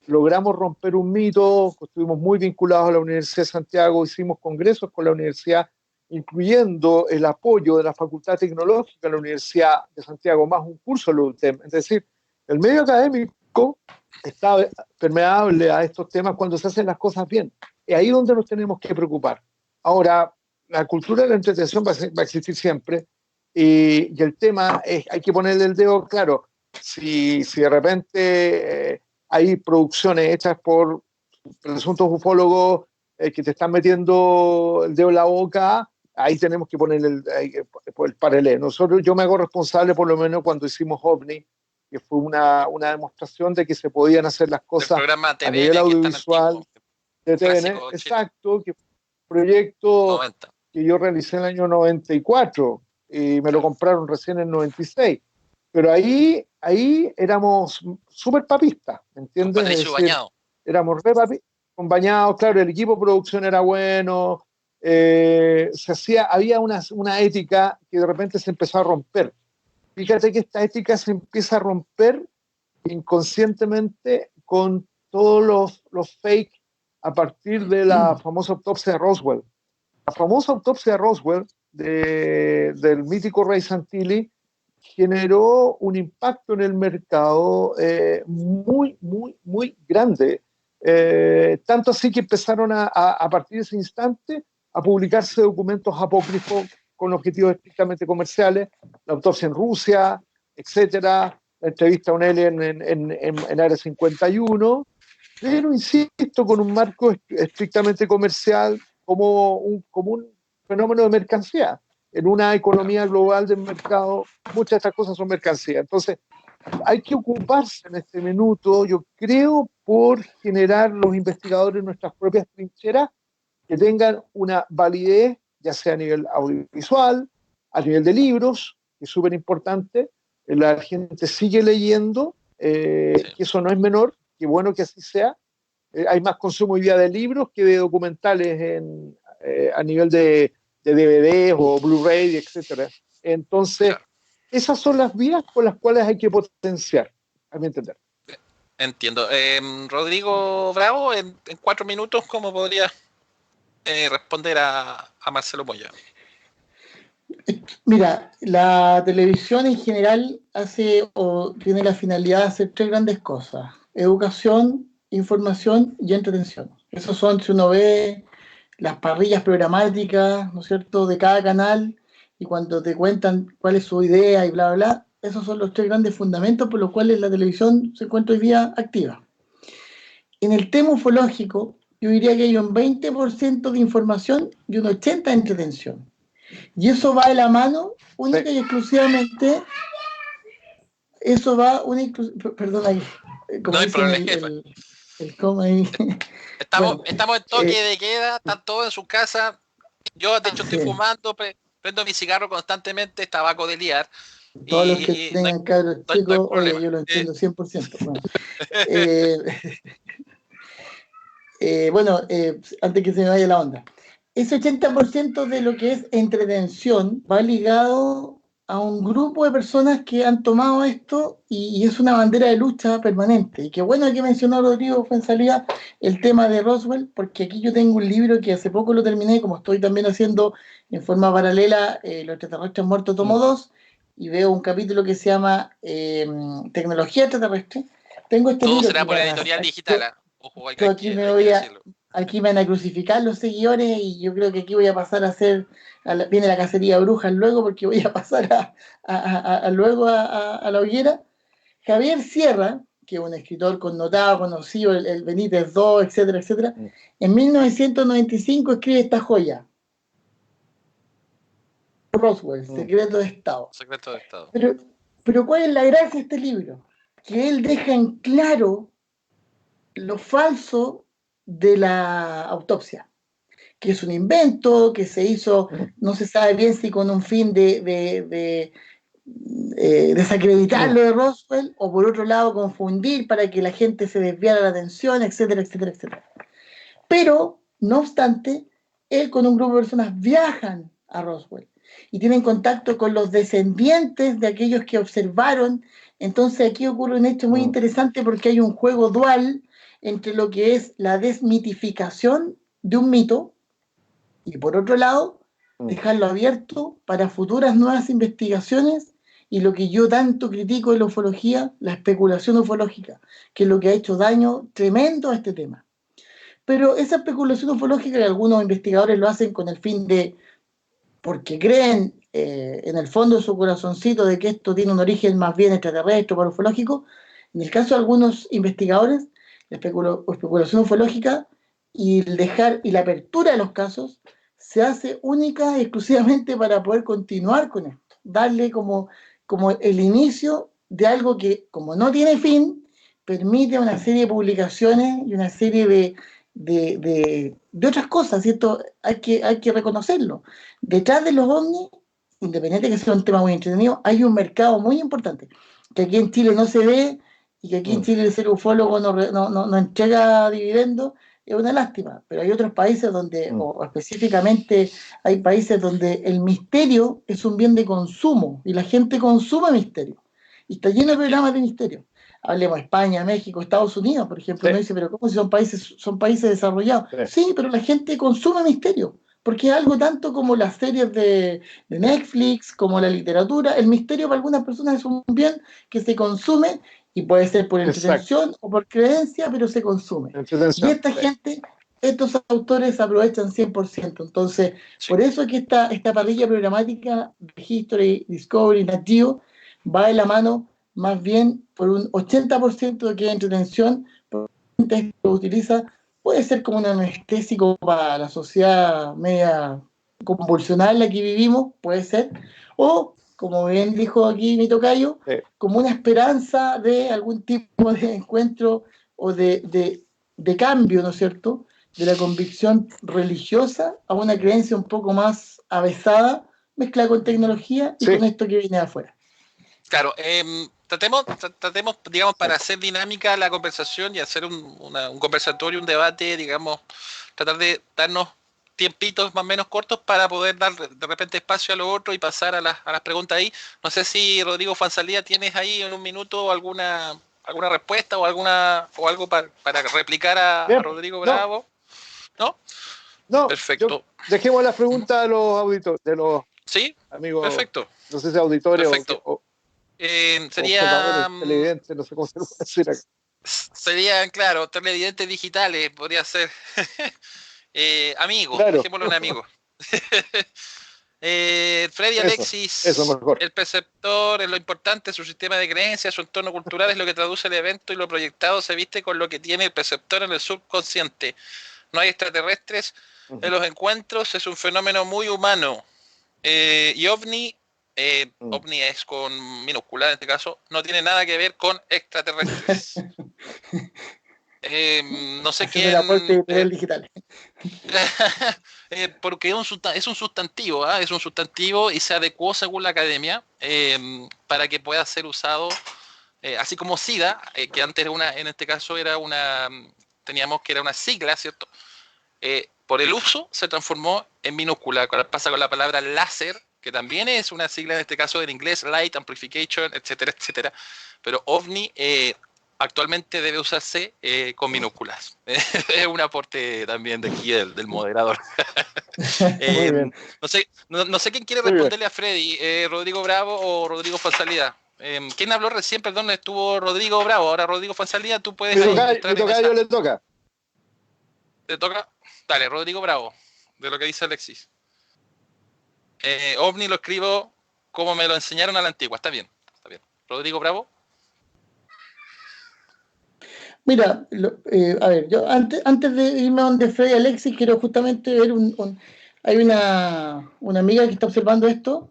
logramos romper un mito, estuvimos muy vinculados a la Universidad de Santiago, hicimos congresos con la universidad, incluyendo el apoyo de la Facultad Tecnológica de la Universidad de Santiago, más un curso de la UTEM. Es decir, el medio académico está permeable a estos temas cuando se hacen las cosas bien. Es ahí donde nos tenemos que preocupar. Ahora, la cultura de la entretención va a existir siempre, y el tema es, hay que ponerle el dedo claro. Si de repente hay producciones hechas por presuntos ufólogos que te están metiendo el dedo en la boca, ahí tenemos que poner el paralelo. Yo me hago responsable, por lo menos cuando hicimos OVNI, que fue una demostración de que se podían hacer las cosas a nivel audiovisual de TVN, exacto, que fue un proyecto
90.
que yo realicé en el año 94 y me lo compraron recién en 96. Pero ahí éramos súper papistas, ¿me entiendes?
Con Patricio Bañado.
Éramos re papistas, con Bañados, claro, el equipo de producción era bueno, había una ética que de repente se empezó a romper. Fíjate que esta ética se empieza a romper inconscientemente con todos los fake a partir de la famosa autopsia de Roswell. La famosa autopsia de Roswell del mítico Ray Santilli generó un impacto en el mercado muy, muy, muy grande. Tanto así que empezaron a partir de ese instante a publicarse documentos apócrifos con objetivos estrictamente comerciales, la autopsia en Rusia, etcétera, la entrevista a un alien en Área 51, pero insisto, con un marco estrictamente comercial como un fenómeno de mercancía. En una economía global del mercado, muchas de estas cosas son mercancía. Entonces, hay que ocuparse en este minuto, yo creo, por generar los investigadores nuestras propias trincheras que tengan una validez, ya sea a nivel audiovisual, a nivel de libros, que es súper importante. La gente sigue leyendo, que eso no es menor, que bueno que así sea. Hay más consumo hoy día de libros que de documentales a nivel de DVD o Blu-ray, etcétera. Entonces, claro, esas son las vías por las cuales hay que potenciar, a mi entender.
Entiendo. Rodrigo Bravo, en 4 minutos, ¿cómo podría responder a Marcelo Moya?
Mira, la televisión en general hace o tiene la finalidad de hacer tres grandes cosas: educación, información y entretención. Esos son, si uno ve las parrillas programáticas, ¿no es cierto?, de cada canal, y cuando te cuentan cuál es su idea y bla, bla, bla, esos son los tres grandes fundamentos por los cuales la televisión se encuentra hoy día activa. En el tema ufológico, yo diría que hay un 20% de información y un 80% de entretención. Y eso va de la mano única y exclusivamente, eso va perdón ahí,
No
como
hay
dicen
problema.
el coma ahí.
Estamos,
Bueno,
estamos en toque de queda, están todos en su casa. Yo, de hecho, estoy
sí,
fumando, prendo mi cigarro constantemente, tabaco de liar,
todos los que
y no hay,
tengan cabros
no hay
chicos, oye,
problema.
yo lo entiendo 100%. Bueno, eh, antes que se me vaya la onda. Ese 80% de lo que es entretención va ligado a un grupo de personas que han tomado esto y es una bandera de lucha permanente. Y qué bueno que mencionó Rodrigo Fuenzalía el tema de Roswell, porque aquí yo tengo un libro que hace poco lo terminé, como estoy también haciendo en forma paralela Los extraterrestres muertos tomo 2, y veo un capítulo que se llama Tecnología extraterrestre. Tengo este
Todo
libro
será
que
por la
para...
editorial digital, ¿eh? Ojo,
Yo aquí me
hay que
voy a,
decirlo.
aquí me van a crucificar los seguidores y yo creo que aquí voy a pasar a hacer, viene la cacería de brujas luego porque voy a pasar luego a la hoguera. Javier Sierra, que es un escritor connotado, conocido, el Benítez II, etcétera, etcétera, en 1995 escribe esta joya, Roswell, Secreto de Estado.
Secreto de Estado.
Pero ¿cuál es la gracia de este libro? Que él deja en claro lo falso de la autopsia, que es un invento, que se hizo, no se sabe bien si con un fin de desacreditar lo de Roswell, o por otro lado confundir para que la gente se desviara la atención, etcétera, etcétera, etcétera. Pero, no obstante, él con un grupo de personas viajan a Roswell y tienen contacto con los descendientes de aquellos que observaron. Entonces aquí ocurre un hecho muy interesante porque hay un juego dual entre lo que es la desmitificación de un mito y por otro lado dejarlo abierto para futuras nuevas investigaciones y lo que yo tanto critico en la ufología, la especulación ufológica, que es lo que ha hecho daño tremendo a este tema. Pero esa especulación ufológica que algunos investigadores lo hacen con el fin de, porque creen en el fondo de su corazoncito de que esto tiene un origen más bien extraterrestre o ufológico, en el caso de algunos investigadores, la especulación ufológica y el dejar y la apertura de los casos se hace única y exclusivamente para poder continuar con esto, darle como el inicio de algo que, como no tiene fin, permite una serie de publicaciones y una serie de otras cosas, ¿cierto? Hay que reconocerlo. Detrás de los ovnis, independiente de que sea un tema muy entretenido, hay un mercado muy importante, que aquí en Chile no se ve y que aquí en Chile el ser ufólogo no entrega dividendos, es una lástima, pero hay otros países donde, o específicamente hay países donde el misterio es un bien de consumo y la gente consume misterio. Y está lleno de programas de misterio. Hablemos de España, México, Estados Unidos, por ejemplo. Uno dice, pero ¿cómo si son países desarrollados? Sí, pero la gente consume misterio, porque es algo tanto como las series de Netflix, como la literatura. El misterio para algunas personas es un bien que se consume y puede ser por entretención o por creencia, pero se consume. Y esta gente, estos autores aprovechan 100%. Entonces, por eso es que esta parrilla programática de History, Discovery, Nat Geo, va de la mano más bien por un 80% de que es entretención, que lo utiliza, puede ser como un anestésico para la sociedad media convulsional en la que vivimos, puede ser, o como bien dijo aquí mi tocayo, como una esperanza de algún tipo de encuentro o de cambio, ¿no es cierto?, de la convicción religiosa a una creencia un poco más avesada, mezclada con tecnología y con esto que viene de afuera.
Claro, tratemos, digamos, para hacer dinámica la conversación y hacer un conversatorio, un debate, digamos, tratar de darnos tiempitos más o menos cortos para poder dar de repente espacio a lo otro y pasar a las preguntas ahí. No sé si Rodrigo Fansalía tienes ahí en un minuto alguna respuesta o algo para replicar a Rodrigo Bravo. ¿No?
No,
perfecto.
Dejemos las preguntas a los auditores,
¿Sí?
amigos,
Perfecto,
no sé si auditores
perfecto.
o
Sería,
observadores televidentes, no sé cómo se lo puede decir acá.
serían, claro, televidentes digitales, podría ser. Amigos,
Claro,
dejémoslo en amigos. Freddy
eso
Alexis,
mejor.
el preceptor, es lo importante, su sistema de creencias, su entorno cultural es lo que traduce el evento y lo proyectado se viste con lo que tiene el preceptor en el subconsciente. No hay extraterrestres en los encuentros, es un fenómeno muy humano. Y OVNI, OVNI es con minúscula en este caso, no tiene nada que ver con extraterrestres. No sé
Haciendo el aporte
quién...
editorial digital.
porque es un sustantivo, ¿eh? Es un sustantivo y se adecuó según la academia para que pueda ser usado, así como SIDA, que antes era una, en este caso era una, teníamos que era una sigla, ¿cierto? Por el uso se transformó en minúscula. Pasa con la palabra láser, que también es una sigla en este caso en inglés, Light Amplification, etcétera, etcétera. Pero OVNI actualmente debe usarse con minúsculas. Es un aporte también de aquí del moderador.
Muy bien.
No sé quién quiere
Muy bien.
responderle a Freddy, Rodrigo Bravo o Rodrigo Fonsalida. ¿Quién habló recién? Perdón, estuvo Rodrigo Bravo. Ahora Rodrigo Fonsalida, tú puedes
Mi
entrar en
tocayo
esa.
le toca.
¿Te toca? Dale, Rodrigo Bravo, de lo que dice Alexis. OVNI lo escribo como me lo enseñaron a la antigua. Está bien, está bien. Rodrigo Bravo.
Mira, a ver, yo antes de irme a donde Freddy Alexis, quiero justamente ver hay una amiga que está observando esto,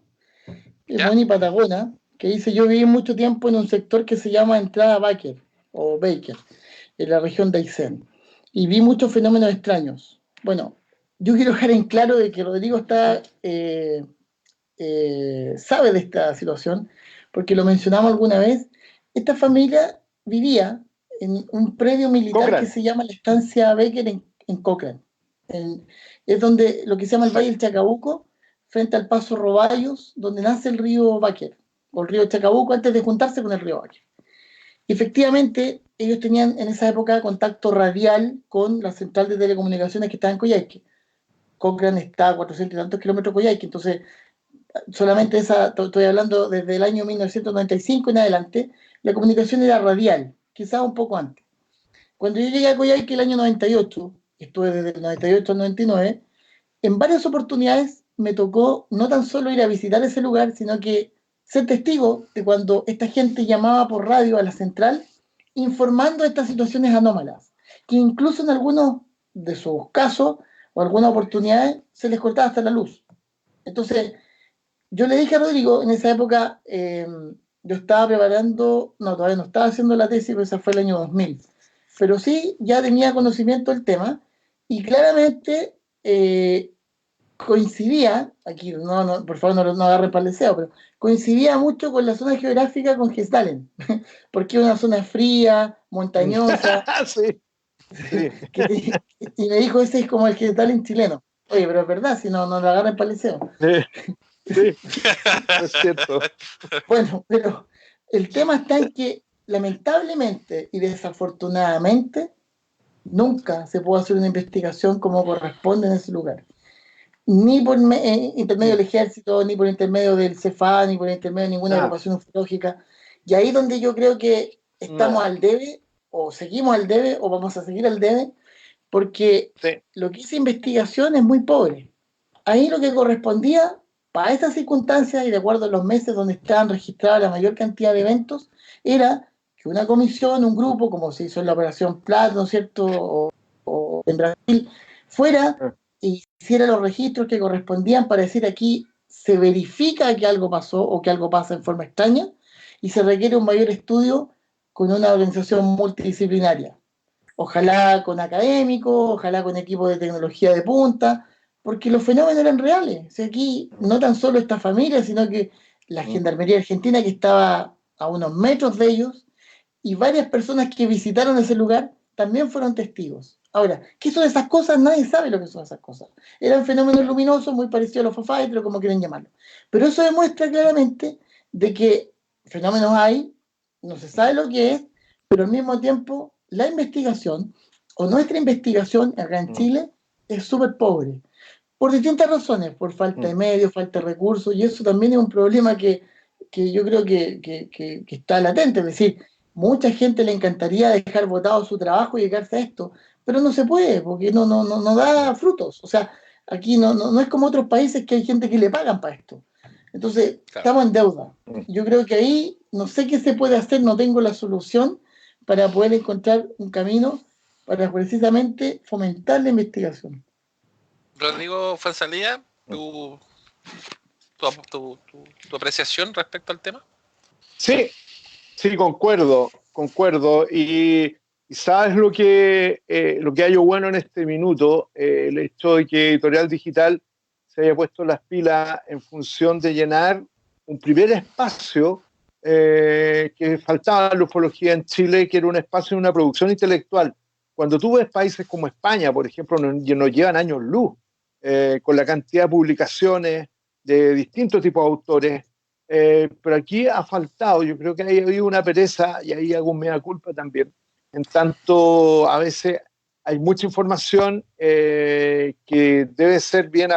¿Ya?
Moni Patagona, que dice, yo viví mucho tiempo en un sector que se llama Entrada Baker, o Baker, en la región de Aysén, y vi muchos fenómenos extraños. Bueno, yo quiero dejar en claro de que Rodrigo sabe de esta situación, porque lo mencionamos alguna vez. Esta familia vivía en un predio militar que
Cochrane.
se llama la Estancia Becker en Cochrane. Es donde lo que se llama el Valle del
Exacto.
Chacabuco, frente al Paso Robayos, donde nace el río Báquer, o el río Chacabuco, antes de juntarse con el río Báquer. Y efectivamente, ellos tenían en esa época contacto radial con la central de telecomunicaciones que estaba en Coyhaique. Cochrane está a 400 y tantos kilómetros de Coyhaique, entonces solamente estoy hablando desde el año 1995 en adelante, la comunicación era radial, quizás un poco antes. Cuando yo llegué a Coyhaique el año 98, estuve desde el 98 al 99, en varias oportunidades me tocó no tan solo ir a visitar ese lugar, sino que ser testigo de cuando esta gente llamaba por radio a la central informando de estas situaciones anómalas, que incluso en algunos de sus casos o algunas oportunidades se les cortaba hasta la luz. Entonces, yo le dije a Rodrigo, en esa época yo estaba preparando, no, todavía no estaba haciendo la tesis, pero esa fue el año 2000, pero sí ya tenía conocimiento del tema y claramente coincidía, aquí por favor no agarren para el deseo, pero coincidía mucho con la zona geográfica con Gestalen, porque es una zona fría, montañosa,
Sí, sí.
y me dijo, ese es como el Gestalen chileno. Oye, pero es verdad, si no lo agarren para el deseo.
Sí, es cierto.
Bueno, pero el tema está en que lamentablemente y desafortunadamente nunca se pudo hacer una investigación como corresponde en ese lugar. Ni por intermedio del ejército, ni por intermedio del CEFA, ni por intermedio de ninguna
Nada,
agrupación ufológica. Y ahí donde yo creo que estamos
nada.
al debe, o seguimos al debe, o vamos a seguir al debe, porque
Sí.
lo que hice investigación es muy pobre. Ahí lo que correspondía para esas circunstancias y de acuerdo a los meses donde estaban registradas la mayor cantidad de eventos, era que una comisión, un grupo, como se hizo en la Operación Plat, ¿no es cierto?, o en Brasil, fuera e hiciera los registros que correspondían para decir aquí se verifica que algo pasó o que algo pasa en forma extraña y se requiere un mayor estudio con una organización multidisciplinaria. Ojalá con académicos, ojalá con equipos de tecnología de punta, porque los fenómenos eran reales. O sea, aquí no tan solo esta familia, sino que la Gendarmería Argentina que estaba a unos metros de ellos y varias personas que visitaron ese lugar también fueron testigos. Ahora, ¿qué son esas cosas? Nadie sabe lo que son esas cosas. Eran fenómenos luminosos muy parecidos a los fafáis, pero como quieren llamarlo. Pero eso demuestra claramente de que fenómenos hay, no se sabe lo que es, pero al mismo tiempo la investigación o nuestra investigación acá en Chile es súper pobre. por distintas razones, por falta de medios, falta de recursos, y eso también es un problema que yo creo que está latente. Es decir, mucha gente le encantaría dejar botado su trabajo y dedicarse a esto, pero no se puede, porque no da frutos. O sea, aquí no es como otros países que hay gente que le pagan para esto. Entonces,
Claro.
estamos en deuda. Yo creo que ahí no sé qué se puede hacer, no tengo la solución para poder encontrar un camino para precisamente fomentar la investigación.
Rodrigo Fuenzalía, tu apreciación respecto al tema.
Sí, sí, concuerdo. Y sabes lo que hay bueno en este minuto, el hecho de que Editorial Digital se haya puesto las pilas en función de llenar un primer espacio que faltaba en la ufología en Chile, que era un espacio de una producción intelectual. Cuando tú ves países como España, por ejemplo, nos llevan años luz, con la cantidad de publicaciones de distintos tipos de autores. Pero aquí ha faltado, yo creo que ha habido una pereza, y ahí hago mea culpa también. En tanto, a veces hay mucha información que debe ser bien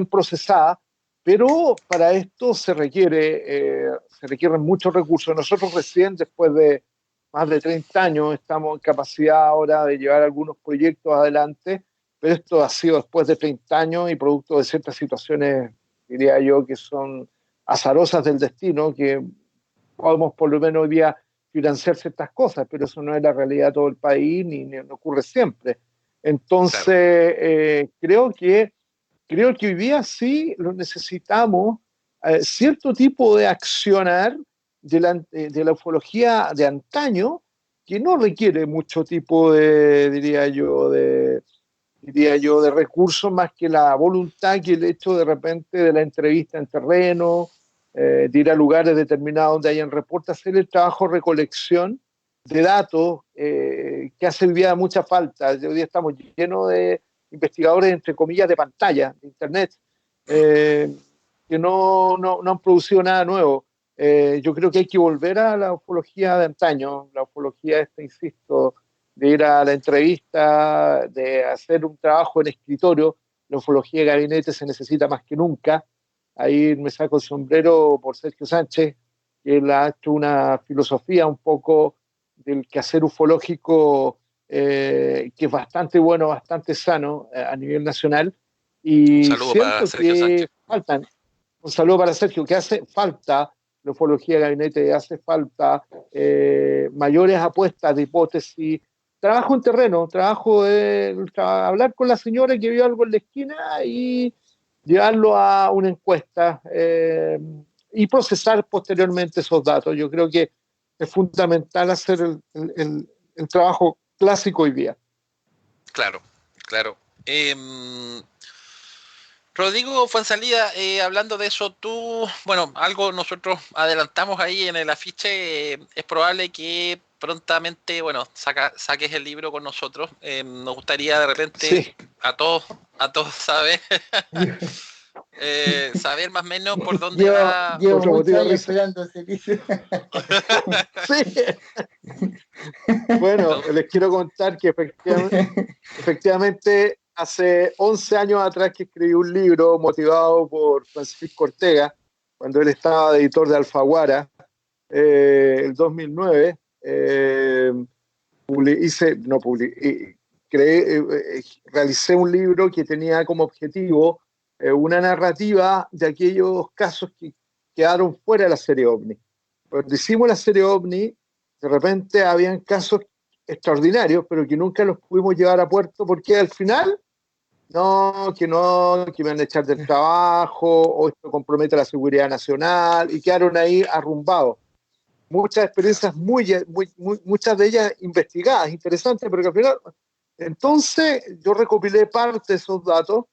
procesada, pero para esto se requieren muchos recursos. Nosotros recién, después de más de 30 años, estamos en capacidad ahora de llevar algunos proyectos adelante, pero esto ha sido después de 30 años y producto de ciertas situaciones, diría yo, que son azarosas del destino, que podemos por lo menos hoy día financiar ciertas cosas, pero eso no es la realidad de todo el país ni no ocurre siempre. Entonces, claro. Creo que hoy día sí lo necesitamos, cierto tipo de accionar de la ufología de antaño, que no requiere mucho tipo de, diría yo, de recursos más que la voluntad, que el hecho de repente de la entrevista en terreno, de ir a lugares determinados donde hayan reportes, hacer el trabajo de recolección de datos que hace hoy día mucha falta. Hoy día estamos llenos de investigadores, entre comillas, de pantalla, de internet, que no han producido nada nuevo. Yo creo que hay que volver a la ufología de antaño, la ufología esta, insisto, de ir a la entrevista, de hacer un trabajo en escritorio. La ufología de gabinete se necesita más que nunca. Ahí me saco el sombrero por Sergio Sánchez, que él ha hecho una filosofía un poco del quehacer ufológico que es bastante bueno, bastante sano a nivel nacional.
Un
Y
saludo para
siento
Sergio
que
Sánchez.
faltan, un saludo para Sergio, que hace falta la ufología de gabinete, hace falta mayores apuestas de hipótesis, trabajo en terreno, hablar con la señora que vio algo en la esquina y llevarlo a una encuesta y procesar posteriormente esos datos. Yo creo que es fundamental hacer el trabajo clásico hoy día.
Claro. Rodrigo Fuenzalía, hablando de eso, algo nosotros adelantamos ahí en el afiche, es probable que prontamente, saques el libro con nosotros. Nos gustaría de repente
sí.
a todos saber, saber más o menos por dónde va.
Llevo
Otro
muchos
motivo de
años
risa.
esperando ese libro.
Sí. Bueno, les quiero contar que efectivamente hace 11 años atrás que escribí un libro motivado por Francisco Ortega, cuando él estaba de editor de Alfaguara, el 2009, realicé un libro que tenía como objetivo una narrativa de aquellos casos que quedaron fuera de la serie OVNI. Cuando hicimos la serie OVNI, de repente habían casos extraordinarios, pero que nunca los pudimos llevar a puerto porque al final, que me van a echar del trabajo, o esto compromete la seguridad nacional, y quedaron ahí arrumbados. Muchas experiencias muchas de ellas investigadas, interesantes, pero que al final, entonces yo recopilé parte de esos datos,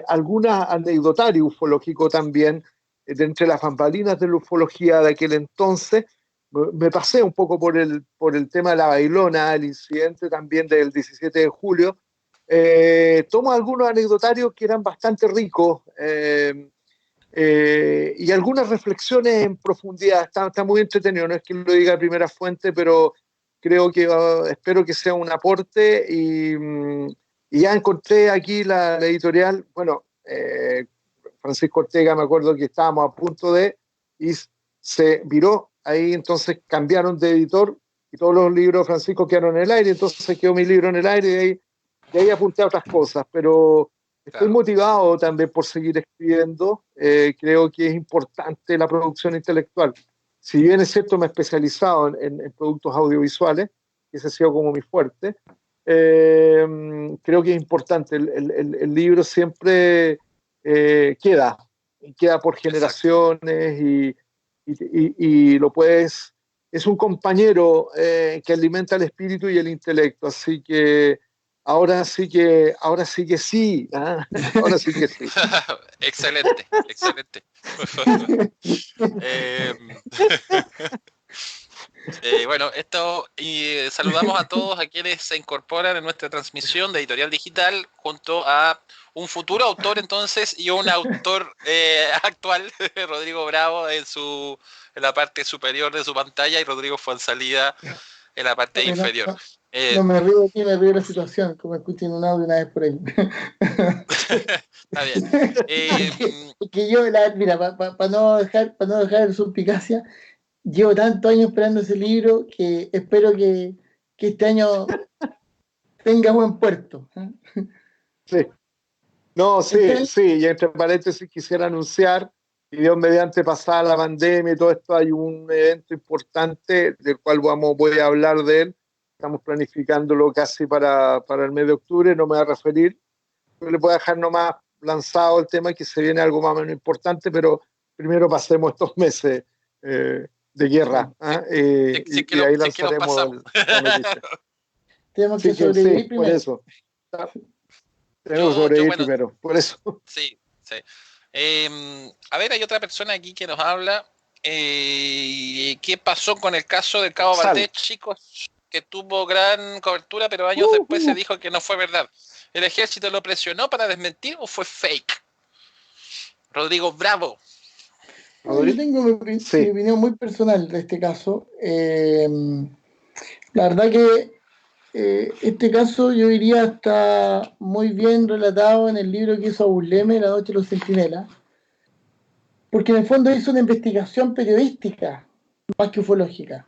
algunas anecdotarios ufológicos también, de entre las bambalinas de la ufología de aquel entonces. Me pasé un poco por el tema de la Bailona, el incidente también del 17 de julio. Tomo algunos anecdotarios que eran bastante ricos, y algunas reflexiones en profundidad. Está muy entretenido, no es que lo diga de primera fuente, pero creo que espero que sea un aporte Y ya encontré aquí la editorial, bueno, Francisco Ortega, me acuerdo que estábamos a punto de, y se viró, ahí entonces cambiaron de editor y todos los libros de Francisco quedaron en el aire, entonces quedó mi libro en el aire y de ahí apunté a otras cosas, pero estoy
Claro,
motivado también por seguir escribiendo, creo que es importante la producción intelectual. Si bien es cierto, me he especializado en productos audiovisuales, que ese ha sido como mi fuerte, creo que es importante, el libro siempre queda, queda por
exacto.
generaciones y lo puedes, es un compañero que alimenta el espíritu y el intelecto, así que ahora sí que sí, ¿ah? Ahora sí que sí.
Excelente, excelente. Eh, bueno, esto y saludamos a todos a quienes se incorporan en nuestra transmisión de Editorial Digital junto a un futuro autor entonces y un autor actual, Rodrigo Bravo en la parte superior de su pantalla y Rodrigo Fuenzalida en la parte
No,
inferior.
no, no me río aquí, me río de la situación, como escuchen un audio una vez por ahí.
Está bien.
Que yo, mira, para no dejar su suspicacia, llevo tantos años esperando ese libro que espero que este año tenga buen puerto.
Sí. No, sí,
Entonces,
sí, y entre paréntesis quisiera anunciar, y Dios mediante pasada la pandemia y todo esto, hay un evento importante del cual voy a hablar de él. Estamos planificándolo casi para el mes de octubre, no me voy a referir. Yo le voy a dejar nomás lanzado el tema que se viene algo más o menos importante, pero primero pasemos estos meses de guerra,
si,
¿ah? Y de ahí
si es que los
lanzaremos
pasamos.
la noticia.
tenemos que
Sí, que sí,
sobrevivir
por
primero.
eso. Tenemos que sobrevivir
Bueno,
primero, por eso.
sí, sí. A ver, hay otra persona aquí que nos habla. ¿Qué pasó con el caso del Cabo
Sal.
Valdés, chicos? Que tuvo gran cobertura, pero años
Uh,
después se
uh.
dijo que no fue verdad. ¿El ejército lo presionó para desmentir o fue fake? Rodrigo Bravo.
No, yo tengo mi
Sí,
opinión muy personal de este caso. La verdad que este caso yo diría está muy bien relatado en el libro que hizo Abusleme, La noche de los centinelas, porque en el fondo hizo una investigación periodística más que ufológica,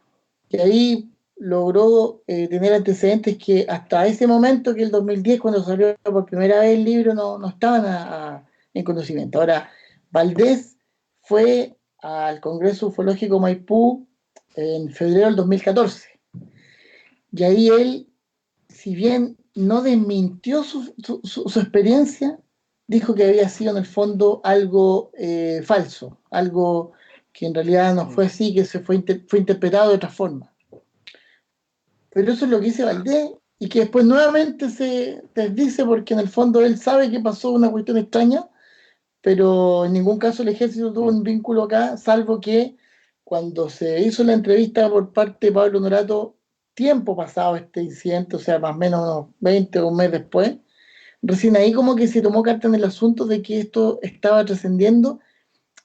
que ahí logró tener antecedentes que hasta ese momento, que el 2010, cuando salió por primera vez el libro, no estaban en conocimiento. Ahora, Valdés fue al Congreso Ufológico Maipú en febrero del 2014, y ahí él, si bien no desmintió su experiencia, dijo que había sido en el fondo algo falso, algo que en realidad no fue así, que fue interpretado de otra forma. Pero eso es lo que dice Valdés y que después nuevamente se desdice porque en el fondo él sabe que pasó una cuestión extraña, pero en ningún caso el ejército tuvo un vínculo acá, salvo que cuando se hizo la entrevista por parte de Pablo Norato, tiempo pasado este incidente, o sea, más o menos unos 20 o un mes después, recién ahí como que se tomó carta en el asunto de que esto estaba trascendiendo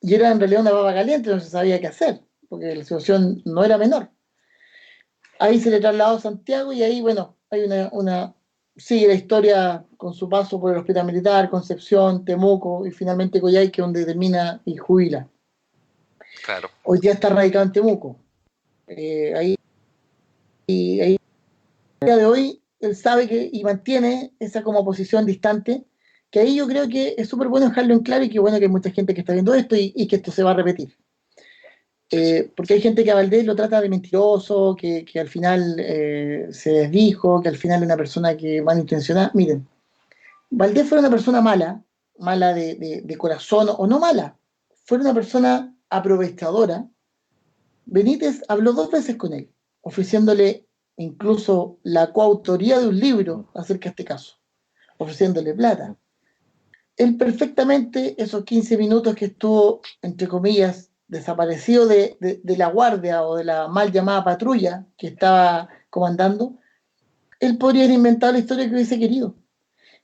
y era en realidad una papa caliente, no se sabía qué hacer, porque la situación no era menor. Ahí se le trasladó a Santiago y ahí, bueno, hay sigue la historia con su paso por el Hospital Militar, Concepción, Temuco y finalmente Coyhaique, donde termina y jubila.
Claro.
Hoy día está radicado en Temuco. Ahí, ahí, a día de hoy, él sabe que y mantiene esa como posición distante, que ahí yo creo que es súper bueno dejarlo en claro y que bueno que hay mucha gente que está viendo esto y que esto se va a repetir.
Sí, sí.
Porque hay gente que a Valdés lo trata de mentiroso, que al final se desdijo, que al final es una persona que malintencionada. Miren, Valdés fue una persona mala, mala de corazón, o no mala, fue una persona aprovechadora. Benítez habló 2 veces con él, ofreciéndole incluso la coautoría de un libro acerca de este caso, ofreciéndole plata. Él perfectamente, esos 15 minutos que estuvo, entre comillas, desaparecido de la guardia o de la mal llamada patrulla que estaba comandando, él podría haber inventado la historia que hubiese querido.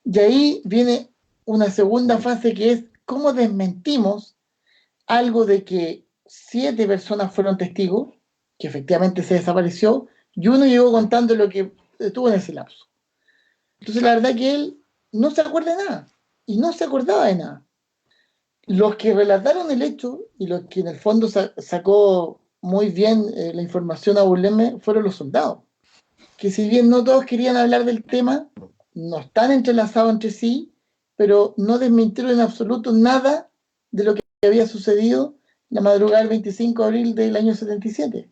Y ahí viene una segunda fase que es cómo desmentimos algo de que 7 personas fueron testigos, que efectivamente se desapareció, y uno llegó contando lo que estuvo en ese lapso. Entonces la
Claro.
verdad que él no se acuerda de nada, y no se acordaba de nada. Los que relataron el hecho y los que en el fondo sacó muy bien la información a Buleme fueron los soldados, que si bien no todos querían hablar del tema, no están entrelazados entre sí, pero no desmintieron en absoluto nada de lo que había sucedido la madrugada del 25 de abril del año 77.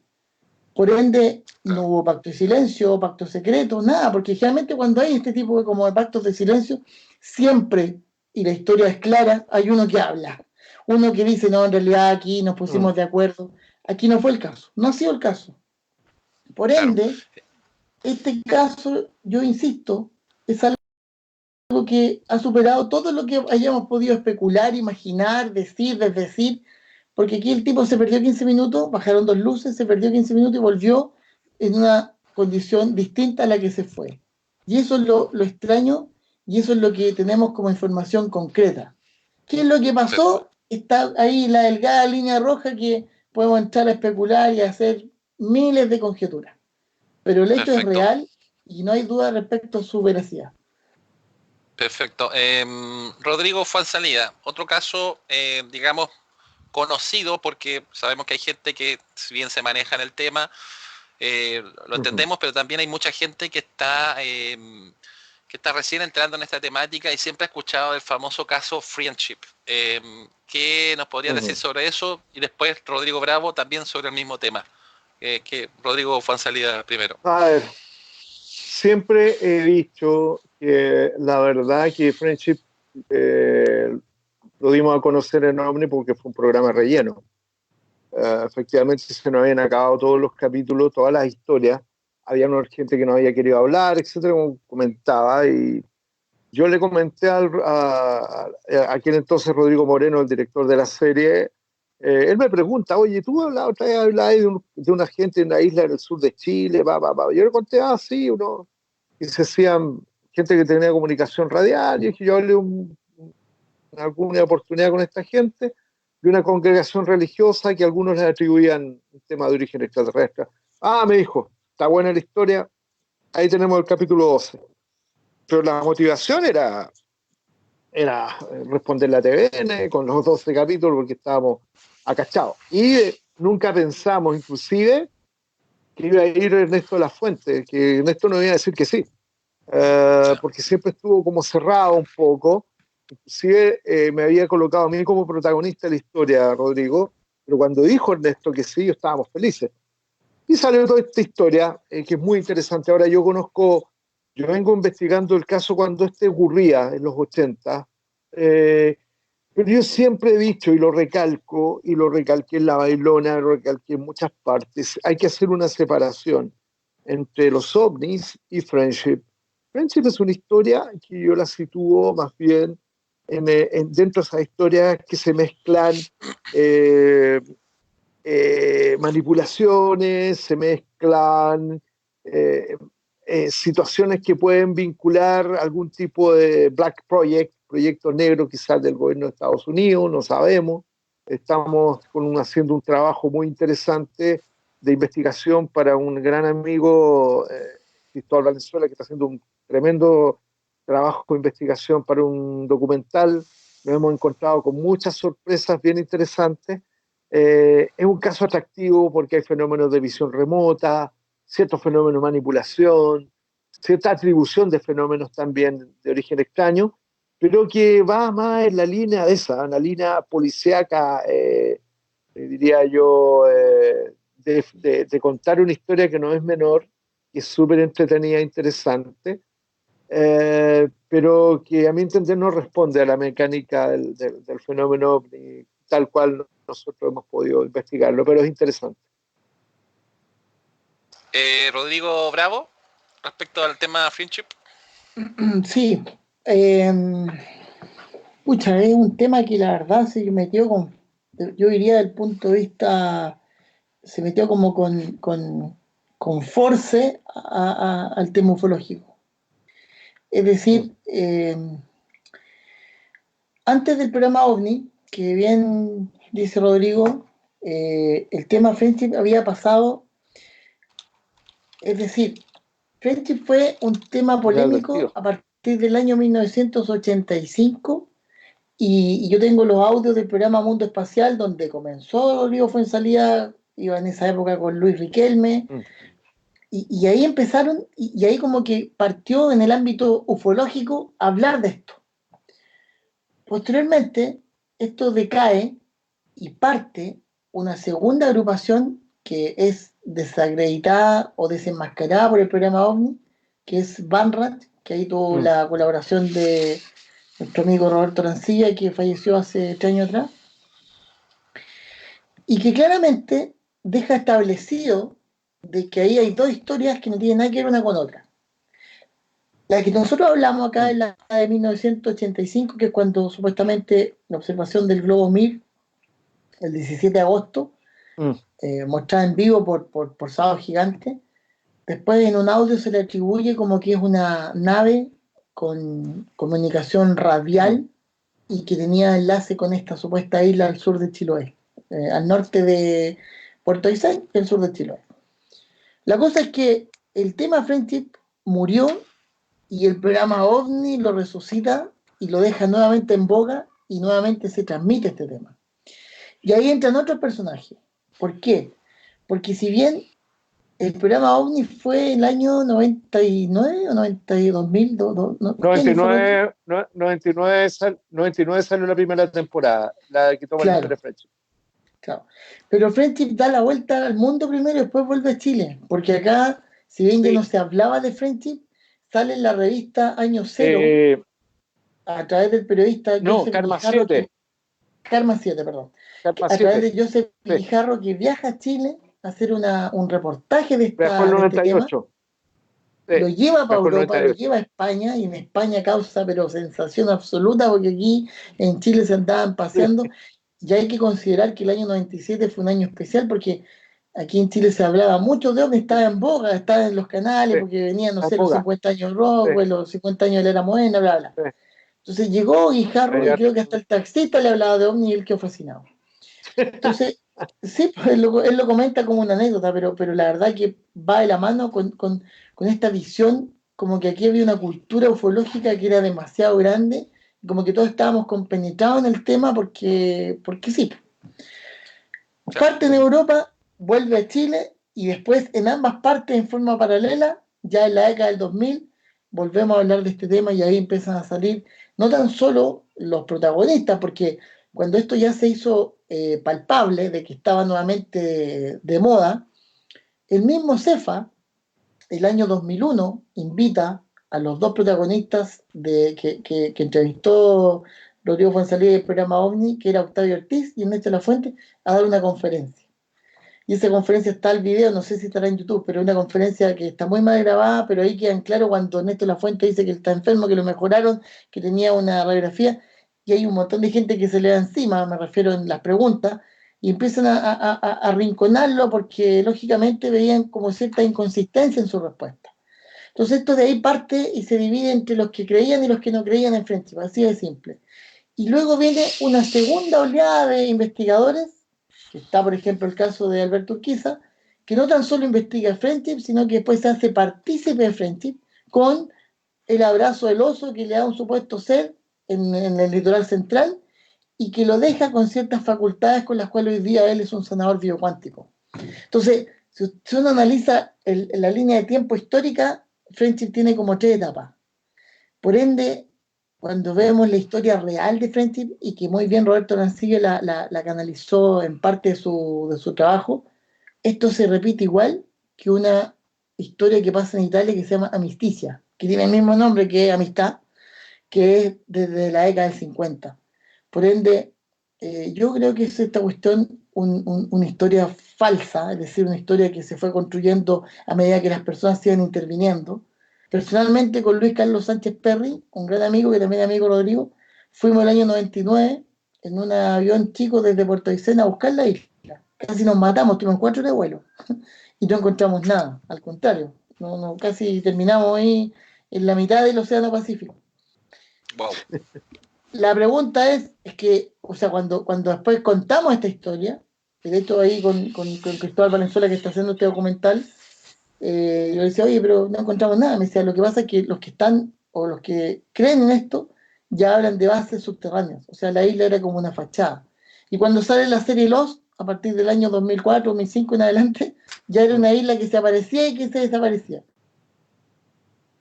Por ende, no hubo pacto de silencio, pacto secreto, nada, porque generalmente cuando hay este tipo de, como de pactos de silencio, siempre, y la historia es clara, hay uno que habla. Uno que dice, no, en realidad aquí nos pusimos de acuerdo. Aquí no fue el caso, no ha sido el caso. Por
Claro,
ende, este caso, yo insisto, es algo que ha superado todo lo que hayamos podido especular, imaginar, decir, desdecir, porque aquí el tipo se perdió 15 minutos, bajaron dos luces, se perdió 15 minutos y volvió en una condición distinta a la que se fue. Y eso es lo extraño y eso es lo que tenemos como información concreta. ¿Qué es lo que pasó? Está ahí la delgada línea roja que podemos entrar a especular y a hacer miles de conjeturas. Pero el hecho es
perfecto.
real y no hay duda respecto a su veracidad.
Perfecto. Rodrigo Fuenzalida, otro caso, digamos, conocido, porque sabemos que hay gente que, si bien se maneja en el tema, lo entendemos, pero también hay mucha gente que está recién entrando en esta temática y siempre ha escuchado el famoso caso Friendship. ¿Qué nos podrías decir sobre eso? Y después Rodrigo Bravo también sobre el mismo tema. Que Rodrigo Fuenzalida primero.
A ver, siempre he dicho que la verdad que Friendship eh, lo dimos a conocer en Omni porque fue un programa relleno. Efectivamente se nos habían acabado todos los capítulos, todas las historias. Había una gente que no había querido hablar, etcétera, como comentaba. Y yo le comenté a aquel entonces Rodrigo Moreno, el director de la serie. Él me pregunta, oye, tú otra vez hablabas de una gente en la isla del sur de Chile, Yo le conté, sí, uno que se hacían gente que tenía comunicación radial, y yo hablé alguna oportunidad con esta gente de una congregación religiosa que algunos le atribuían un tema de origen extraterrestre. Me dijo, está buena la historia, ahí tenemos el capítulo 12. Pero la motivación era responder la TVN con los 12 capítulos porque estábamos acachados. Y nunca pensamos, inclusive, que iba a ir Ernesto Lafuente, que Ernesto no iba a decir que sí,
Sí.
porque siempre estuvo como cerrado un poco. Inclusive me había colocado a mí como protagonista de la historia, Rodrigo, pero cuando dijo Ernesto que sí, estábamos felices. Y salió toda esta historia, que es muy interesante. Ahora yo vengo investigando el caso cuando este ocurría en los 80, pero yo siempre he dicho, y lo recalco, y lo recalqué en La Bailona, lo recalqué en muchas partes, hay que hacer una separación entre los ovnis y Friendship. Friendship es una historia que yo la sitúo más bien dentro de esas historias que se mezclan eh, manipulaciones, se mezclan eh, situaciones que pueden vincular algún tipo de black project, proyecto negro quizás del gobierno de Estados Unidos, no sabemos. Estamos haciendo un trabajo muy interesante de investigación para un gran amigo, Cristóbal Valenzuela, que está haciendo un tremendo trabajo de investigación para un documental. Nos hemos encontrado con muchas sorpresas bien interesantes. Es un caso atractivo porque hay fenómenos de visión remota, ciertos fenómenos de manipulación, cierta atribución de fenómenos también de origen extraño, pero que va más en la línea de esa, en la línea policíaca, diría yo, de contar una historia que no es menor, que es súper entretenida e interesante, pero que a mi entender no responde a la mecánica del fenómeno tal cual nosotros hemos podido investigarlo, pero es interesante.
Rodrigo Bravo, respecto al tema Friendship.
Sí, eh, pucha, es un tema que la verdad se metió yo diría del punto de vista, se metió como con force al tema ufológico. Es decir, antes del programa OVNI, que bien dice Rodrigo, el tema Friendship había pasado, es decir, Friendship fue un tema polémico
Inadvertido.
a partir partir del año 1985 y yo tengo los audios del programa Mundo Espacial donde comenzó Rodrigo Fuenzalía, iba en esa época con Luis Riquelme, y ahí empezaron, y ahí como que partió en el ámbito ufológico hablar de esto. Posteriormente, esto decae y parte una segunda agrupación que es desacreditada o desenmascarada por el programa OVNI, que es Banrat, que ahí tuvo la colaboración de nuestro amigo Roberto Arancilla, que falleció hace 3 años atrás, y que claramente deja establecido de que ahí hay dos historias que no tienen nada que ver una con otra. La que nosotros hablamos acá es la de 1985, que es cuando supuestamente la observación del globo Mir, el 17 de agosto, mostrada en vivo por Sábado Gigante. Después en un audio se le atribuye como que es una nave con comunicación radial y que tenía enlace con esta supuesta isla al sur de Chiloé, al norte de Puerto Aysén y al sur de Chiloé. La cosa es que el tema Friendship murió y el programa OVNI lo resucita y lo deja nuevamente en boga y nuevamente se transmite este tema. Y ahí entran otros personajes. ¿Por qué? Porque si bien el programa OVNI fue el año 99 o 92 mil,
99, 99 salió la primera temporada, la que toma la historia de Friendship.
Claro. Pero Friendship da la vuelta al mundo primero y después vuelve a Chile, porque acá, si bien ya no se hablaba de Friendship, sale en la revista Año Cero, a través del periodista Joseph
Karma
Guijarro,
7.
Karma 7, perdón.
Karma
a
7.
través de Joseph Guijarro, que viaja a Chile a hacer un reportaje de,
Viajó el 98.
lo lleva para Europa, lo lleva a España, y en España causa pero sensación absoluta, porque aquí en Chile se andaban paseando. Y hay que considerar que el año 97 fue un año especial, porque aquí en Chile se hablaba mucho de OVNI, estaba en boga, estaba en los canales, porque venían, no sé, los 50 años Roswell, los 50 años de la Era Moderna, bla, bla. Entonces llegó Guijarro y creo que hasta el taxista le hablaba de OVNI y él quedó fascinado. Entonces, sí, pues él lo comenta como una anécdota, pero la verdad que va de la mano con esta visión, como que aquí había una cultura ufológica que era demasiado grande, como que todos estábamos compenetrados en el tema porque sí. Parte en Europa, vuelve a Chile y después en ambas partes en forma paralela, ya en la década del 2000, volvemos a hablar de este tema y ahí empiezan a salir no tan solo los protagonistas, porque cuando esto ya se hizo palpable de que estaba nuevamente de moda, el mismo Cefa, el año 2001, invita a los dos protagonistas que entrevistó Rodrigo Fuenzalía del programa OVNI, que era Octavio Ortiz y Ernesto Lafuente, a dar una conferencia. Y esa conferencia está el video, no sé si estará en YouTube, pero es una conferencia que está muy mal grabada, pero ahí quedan claro cuando Ernesto Lafuente dice que él está enfermo, que lo mejoraron, que tenía una radiografía, y hay un montón de gente que se le da encima, me refiero en las preguntas, y empiezan a arrinconarlo porque lógicamente veían como cierta inconsistencia en su respuesta. Entonces esto de ahí parte y se divide entre los que creían y los que no creían en Friendship, así de simple. Y luego viene una segunda oleada de investigadores, que está por ejemplo el caso de Alberto Urquiza, que no tan solo investiga Friendship, sino que después se hace partícipe de Friendship con el abrazo del oso que le da un supuesto ser en el litoral central y que lo deja con ciertas facultades con las cuales hoy día él es un sanador biocuántico. Entonces, si uno analiza la línea de tiempo histórica, Friendship tiene como 3 etapas. Por ende, cuando vemos la historia real de Friendship, y que muy bien Roberto Arancillo la canalizó en parte de su trabajo, esto se repite igual que una historia que pasa en Italia que se llama Amisticia, que tiene el mismo nombre que Amistad, que es desde la década del 50. Por ende, yo creo que es esta cuestión una historia falsa, es decir, una historia que se fue construyendo a medida que las personas se iban interviniendo. Personalmente, con Luis Carlos Sánchez Perry, un gran amigo que también es amigo Rodrigo, fuimos el año 99 en un avión chico desde Puerto Aysén a buscar la isla. Casi nos matamos, tuvimos 4 de vuelo y no encontramos nada, al contrario, casi terminamos ahí en la mitad del Océano Pacífico.
Wow.
La pregunta es que, o sea, cuando después contamos esta historia, de hecho ahí con Cristóbal Valenzuela, que está haciendo este documental, yo le decía, oye, pero no encontramos nada. Me decía, lo que pasa es que los que están o los que creen en esto, ya hablan de bases subterráneas. O sea, la isla era como una fachada. Y cuando sale la serie Lost, a partir del año 2004, 2005 en adelante, ya era una isla que se aparecía y que se desaparecía.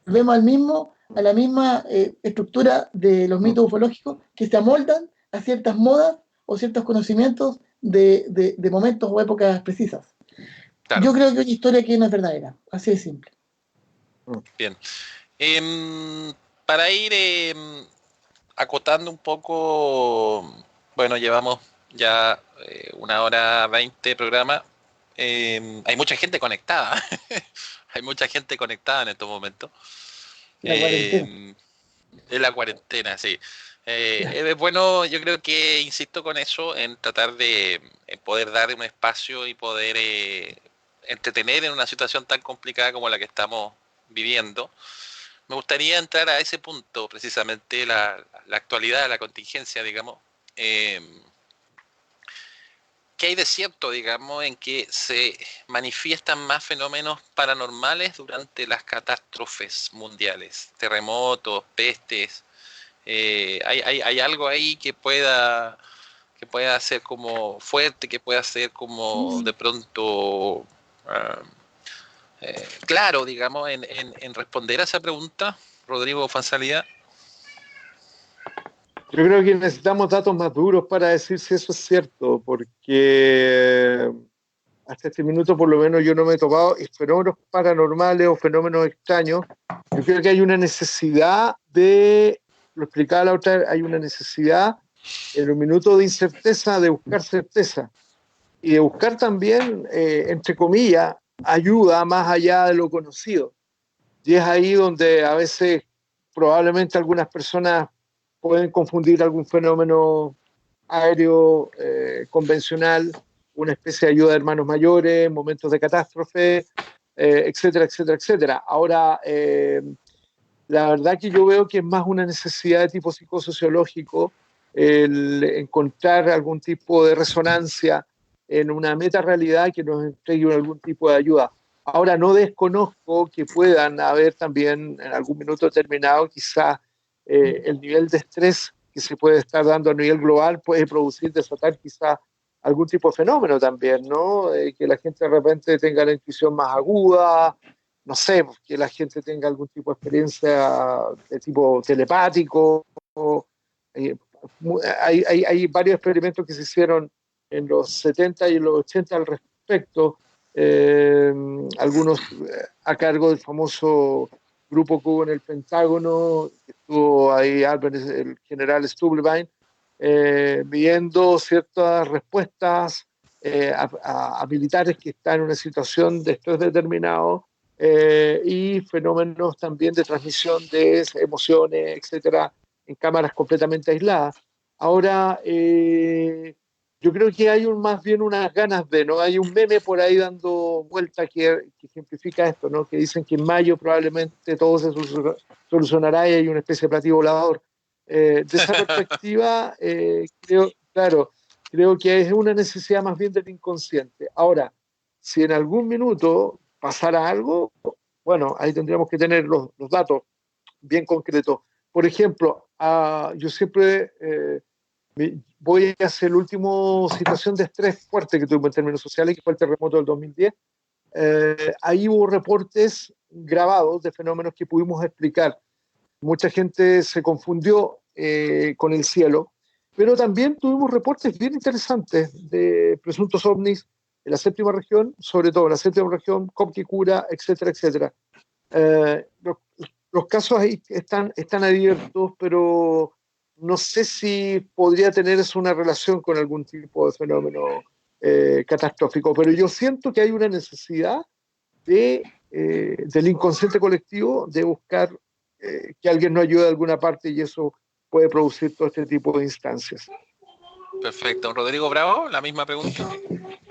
Volvemos a la misma estructura de los mitos ufológicos que se amoldan a ciertas modas o ciertos conocimientos de momentos o épocas precisas.
Claro.
Yo creo que es una historia que no es verdadera, así de simple.
Bien. Para ir acotando un poco, bueno, llevamos ya 1 hora 20 de programa. Hay mucha gente conectada. Hay mucha gente conectada en estos momentos.
La cuarentena.
Es la cuarentena, sí. Es bueno, yo creo que insisto con eso, en tratar de poder dar un espacio y poder entretener en una situación tan complicada como la que estamos viviendo. Me gustaría entrar a ese punto, precisamente la actualidad, la contingencia, digamos. ¿Qué hay de cierto, digamos, en que se manifiestan más fenómenos paranormales durante las catástrofes mundiales? Terremotos, pestes. ¿Hay algo ahí que pueda ser como fuerte, que pueda ser como de pronto claro, digamos, en responder a esa pregunta, Rodrigo Fansalía?
Yo creo que necesitamos datos más duros para decir si eso es cierto, porque hasta este minuto por lo menos yo no me he topado fenómenos paranormales o fenómenos extraños. Yo creo que hay una necesidad lo explicaba la otra vez, hay una necesidad en un minuto de incerteza de buscar certeza y de buscar también, entre comillas, ayuda más allá de lo conocido. Y es ahí donde a veces probablemente algunas personas pueden confundir algún fenómeno aéreo convencional, una especie de ayuda de hermanos mayores, momentos de catástrofe, etcétera, etcétera, etcétera. Ahora, la verdad que yo veo que es más una necesidad de tipo psicosociológico el encontrar algún tipo de resonancia en una meta-realidad que nos entregue algún tipo de ayuda. Ahora, no desconozco que puedan haber también en algún minuto determinado quizá el nivel de estrés que se puede estar dando a nivel global puede producir, desatar quizá algún tipo de fenómeno también, ¿no? Que la gente de repente tenga la intuición más aguda, no sé, que la gente tenga algún tipo de experiencia de tipo telepático. Eh, hay varios experimentos que se hicieron en los 70 y en los 80 al respecto, algunos a cargo del famoso grupo que hubo en el Pentágono, que estuvo ahí el general Stubblebine, viendo ciertas respuestas a militares que están en una situación de estrés determinado, y fenómenos también de transmisión de emociones, etcétera, en cámaras completamente aisladas. Ahora, yo creo que hay más bien unas ganas de, ¿no? Hay un meme por ahí dando vuelta que ejemplifica esto, ¿no? Que dicen que en mayo probablemente todo se solucionará y hay una especie de platillo volador. De esa perspectiva, creo que es una necesidad más bien del inconsciente. Ahora, si en algún minuto pasara algo, bueno, ahí tendríamos que tener los datos bien concretos. Por ejemplo, yo siempre voy a hacer la última situación de estrés fuerte que tuvimos en términos sociales, que fue el terremoto del 2010. Ahí hubo reportes grabados de fenómenos que pudimos explicar. Mucha gente se confundió con el cielo, pero también tuvimos reportes bien interesantes de presuntos ovnis en la séptima región, sobre todo en la séptima región, Copquecura, etcétera, etcétera. Los casos ahí están abiertos, pero no sé si podría tener eso una relación con algún tipo de fenómeno catastrófico, pero yo siento que hay una necesidad del inconsciente colectivo de buscar que alguien nos ayude de alguna parte y eso puede producir todo este tipo de instancias.
Perfecto. Rodrigo Bravo, la misma pregunta.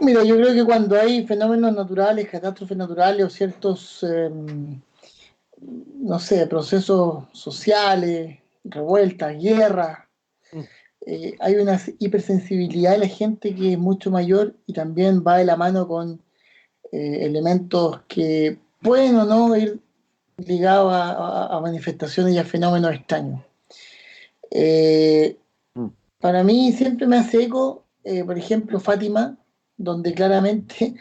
Mira, yo creo que cuando hay fenómenos naturales, catástrofes naturales o ciertos, no sé, procesos sociales, revueltas, guerras, hay una hipersensibilidad de la gente que es mucho mayor y también va de la mano con elementos que pueden o no ir ligado a manifestaciones y a fenómenos extraños. Eh, para mí siempre me hace eco, por ejemplo, Fátima, donde claramente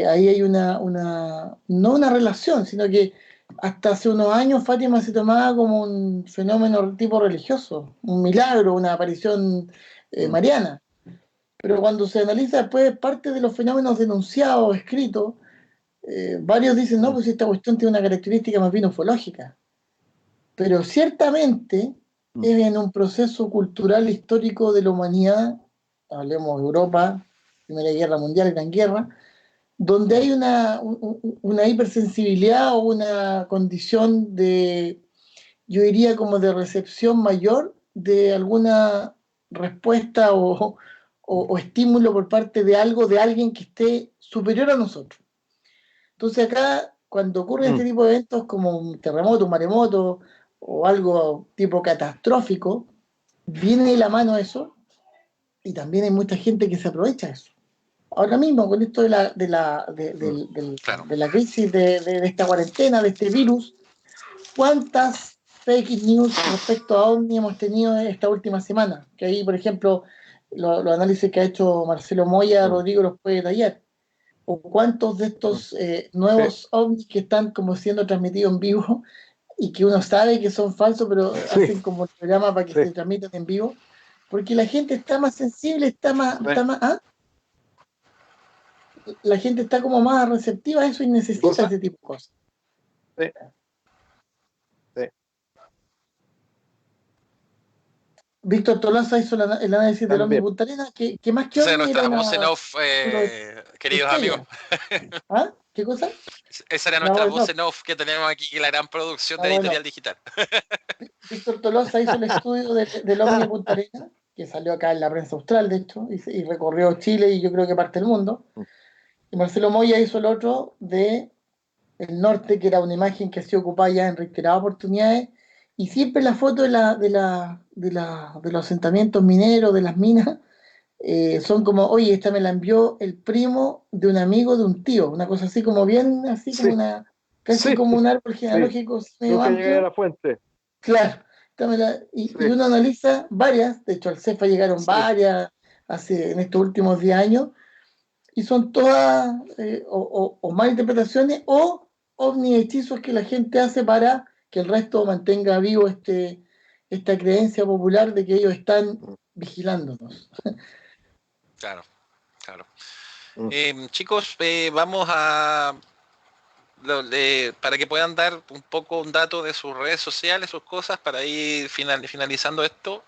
ahí hay no una relación, sino que hasta hace unos años Fátima se tomaba como un fenómeno tipo religioso, un milagro, una aparición mariana. Pero cuando se analiza después parte de los fenómenos denunciados, escritos, varios dicen, no, pues esta cuestión tiene una característica más bien ufológica. Pero ciertamente es en un proceso cultural histórico de la humanidad, hablemos de Europa, Primera Guerra Mundial, Gran Guerra, donde hay una hipersensibilidad o una condición de, yo diría como de recepción mayor de alguna respuesta o estímulo por parte de algo, de alguien que esté superior a nosotros. Entonces acá, cuando ocurren este tipo de eventos como un terremoto, un maremoto o algo tipo catastrófico, viene de la mano eso y también hay mucha gente que se aprovecha de eso. Ahora mismo, con esto
Claro.
de la crisis de esta cuarentena, de este virus, ¿cuántas fake news respecto a OVNI hemos tenido esta última semana? Que ahí, por ejemplo, los análisis que ha hecho Marcelo Moya, Rodrigo los puede detallar. ¿O cuántos de estos nuevos ovnis que están como siendo transmitidos en vivo y que uno sabe que son falsos, pero hacen como el programa para que se transmitan en vivo? Porque la gente está más sensible, la gente está como más receptiva a eso y necesita ese tipo de cosas.
Sí.
Víctor Tolosa hizo el análisis del OVNI Punta Arenas, que más que
Esa es
OVNI
nuestra
era
voz en off, queridos amigos.
¿Ah? ¿Qué cosa?
Esa era nuestra voz en off que tenemos aquí, la gran producción de Editorial Digital.
Víctor Tolosa hizo el estudio del OVNI Punta Arenas, que salió acá en la prensa austral, de hecho, y recorrió Chile y yo creo que parte del mundo. Y Marcelo Moya hizo el otro de el norte, que era una imagen que ha sido ocupada ya en reiteradas oportunidades, y siempre la foto de los asentamientos mineros, de las minas, son como, oye, esta me la envió el primo de un amigo de un tío, una cosa así como bien, así como casi como un árbol genealógico medio
nunca
amplio.
llegué a la fuente.
Claro, y uno analiza varias, de hecho al CEFA llegaron varias en estos últimos 10 años, y son todas o malas interpretaciones o ovni hechizos que la gente hace para que el resto mantenga vivo esta creencia popular de que ellos están vigilándonos.
Claro. Chicos, vamos a para que puedan dar un dato de sus redes sociales, sus cosas, para ir finalizando esto.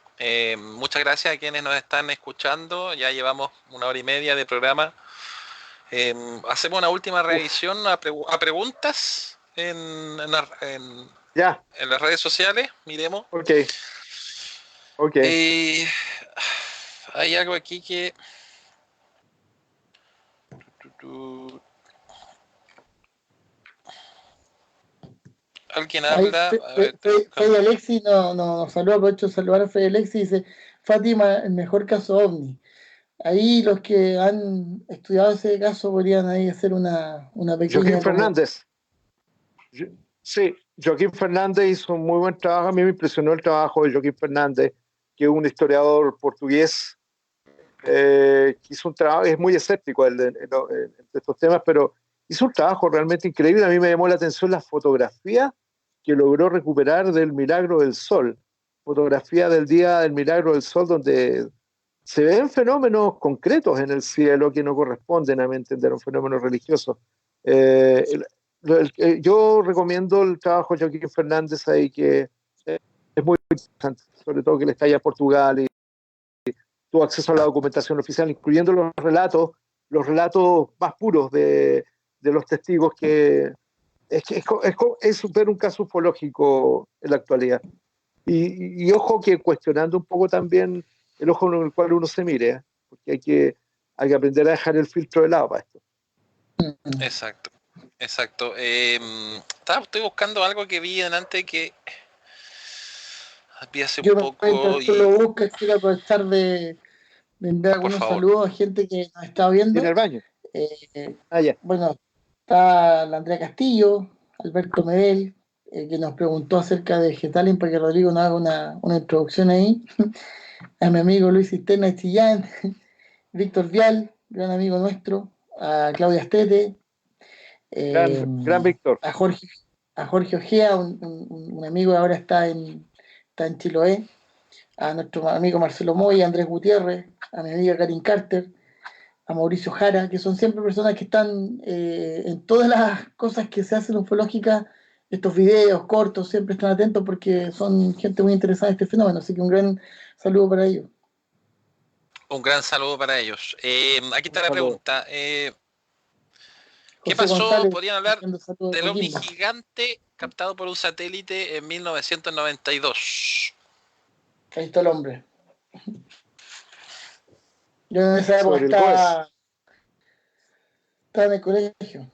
Muchas gracias a quienes nos están escuchando. Ya llevamos 1 hora y media de programa. Hacemos una última revisión a preguntas en las redes sociales. Miremos.
Ok.
Hay algo aquí que... Alguien habla.
Fede Alexi nos saluda, aprovecho de saludar a Fede Alexi, dice: Fátima, el mejor caso OVNI. Ahí los que han estudiado ese caso podrían ahí hacer una pequeña.
Joaquín Fernández. Sí, Joaquín Fernández hizo un muy buen trabajo. A mí me impresionó el trabajo de Joaquín Fernández, que es un historiador portugués, que hizo un trabajo, es muy escéptico de estos temas, pero hizo un trabajo realmente increíble. A mí me llamó la atención la fotografía que logró recuperar del Milagro del Sol, fotografía del día del Milagro del Sol, donde se ven fenómenos concretos en el cielo que no corresponden, a mi entender, a un fenómeno religioso. Yo recomiendo el trabajo de Joaquín Fernández ahí, que es muy interesante, sobre todo que él está allá en Portugal y tuvo acceso a la documentación oficial, incluyendo los relatos más puros de los testigos, que es ver un caso ufológico en la actualidad. Y ojo que cuestionando un poco también el ojo en el cual uno se mire, porque hay que aprender a dejar el filtro de lado para esto.
Exacto. Estoy buscando algo que vi antes que vi hace un poco.
Lo busco, quiero aprovechar de enviar algunos saludos a gente que nos está viendo.
En el baño.
Bueno, está la Andrea Castillo, Alberto Medel, que nos preguntó acerca de Getalin, para que Rodrigo nos haga una introducción ahí. A mi amigo Luis Cisterna de Chillán, Víctor Vial, gran amigo nuestro, a Claudia Estete,
Gran Víctor.
a Jorge Ojea, un amigo que ahora está en Chiloé, a nuestro amigo Marcelo Moy, a Andrés Gutiérrez, a mi amiga Karin Carter, a Mauricio Jara, que son siempre personas que están en todas las cosas que se hacen ufológicas, estos videos cortos, siempre están atentos porque son gente muy interesada en este fenómeno, así que un gran saludo para ellos.
Un gran saludo para ellos. Aquí está la pregunta. ¿Qué
José
pasó?
González,
¿Podrían hablar
saludo de
del ovni
Coquimbo.
gigante captado por un satélite en 1992?
Ahí está el hombre. Yo en esa época
Sobre el GOES.
estaba en el colegio.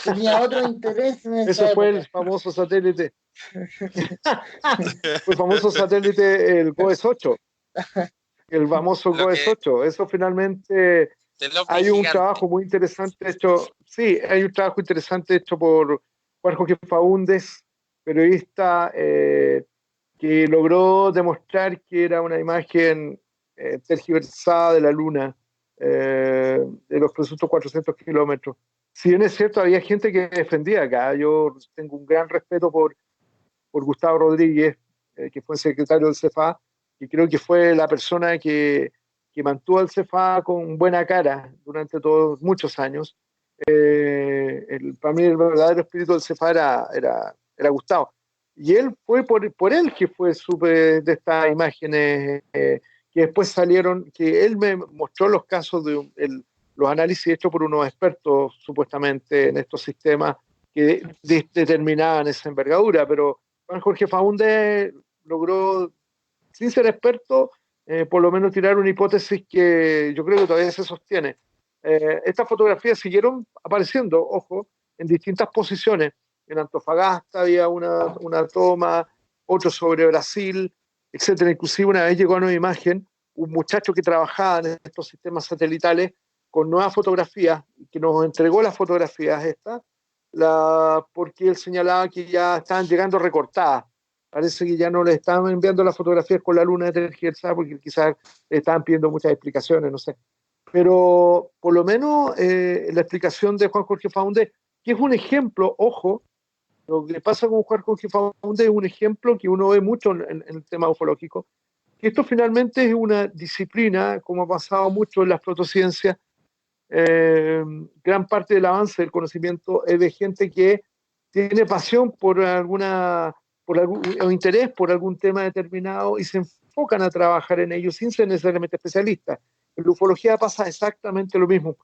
Tenía otro interés en esa
Eso
época.
fue el famoso satélite. Fue el famoso satélite, el GOES 8. El famoso GOES 8. Eso finalmente hay un
gigante.
trabajo muy interesante hecho. Sí, hay un trabajo interesante hecho por Juan Jorge Faúndez, periodista, que logró demostrar que era una imagen tergiversada de la Luna, de los presuntos 400 kilómetros. Si bien es cierto, había gente que defendía acá. Yo tengo un gran respeto por Gustavo Rodríguez, que fue secretario del CFA, y creo que fue la persona que mantuvo al CFA con buena cara durante todos muchos años. Para mí el verdadero espíritu del CFA era Gustavo. Y él fue por él que supe de estas imágenes que después salieron, que él me mostró los casos los análisis hechos por unos expertos supuestamente en estos sistemas que determinaban esa envergadura, pero Juan Jorge Faúndez logró, sin ser experto, por lo menos tirar una hipótesis que yo creo que todavía se sostiene. Estas fotografías siguieron apareciendo, ojo, en distintas posiciones. En Antofagasta había una toma, otro sobre Brasil, etcétera. Inclusive una vez llegó a una imagen un muchacho que trabajaba en estos sistemas satelitales con nuevas fotografías, que nos entregó las fotografías estas, porque él señalaba que ya estaban llegando recortadas. Parece que ya no le estaban enviando las fotografías con la luna tergiversada porque quizás le estaban pidiendo muchas explicaciones, no sé. Pero por lo menos la explicación de Juan Jorge Faúndez, que es un ejemplo, ojo, lo que pasa con Juan Jorge Faúndez es un ejemplo que uno ve mucho en el tema ufológico, que esto finalmente es una disciplina, como ha pasado mucho en las protociencias. Gran parte del avance del conocimiento es de gente que tiene pasión por o interés por algún tema determinado y se enfocan a trabajar en ello sin ser necesariamente especialistas. En la ufología pasa exactamente lo mismo.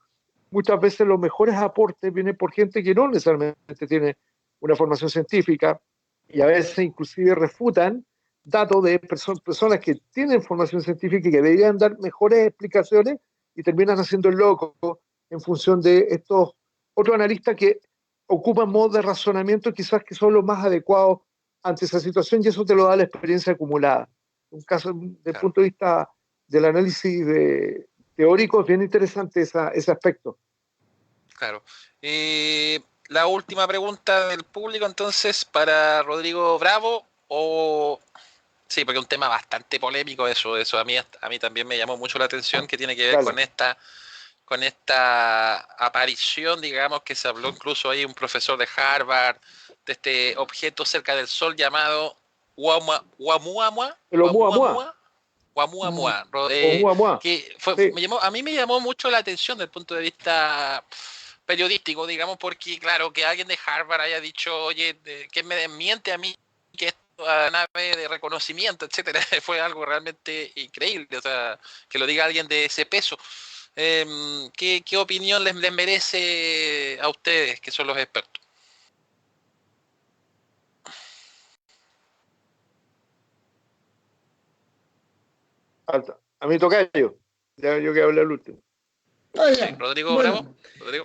Muchas veces los mejores aportes vienen por gente que no necesariamente tiene una formación científica y a veces inclusive refutan datos de personas que tienen formación científica y que deberían dar mejores explicaciones y terminan haciendo el loco en función de estos otros analistas que ocupan modos de razonamiento quizás que son los más adecuados ante esa situación y eso te lo da la experiencia acumulada. Un caso desde el punto de vista del análisis teórico es bien interesante ese aspecto.
Claro. La última pregunta del público entonces para Rodrigo Bravo sí, porque es un tema bastante polémico eso a mí también me llamó mucho la atención, que tiene que ver con esta aparición, digamos, que se habló incluso ahí un profesor de Harvard, de este objeto cerca del Sol llamado Oumuamua, que
sí.
a mí me llamó mucho la atención desde el punto de vista periodístico, digamos, porque claro, que alguien de Harvard haya dicho, oye, que me desmiente a mí que esto a nave de reconocimiento, etcétera, fue algo realmente increíble, o sea, que lo diga alguien de ese peso. ¿Qué opinión les merece a ustedes, que son los expertos?
A mí tocayo, ya yo que hablé el último.
Sí, Rodrigo Bravo. Rodrigo.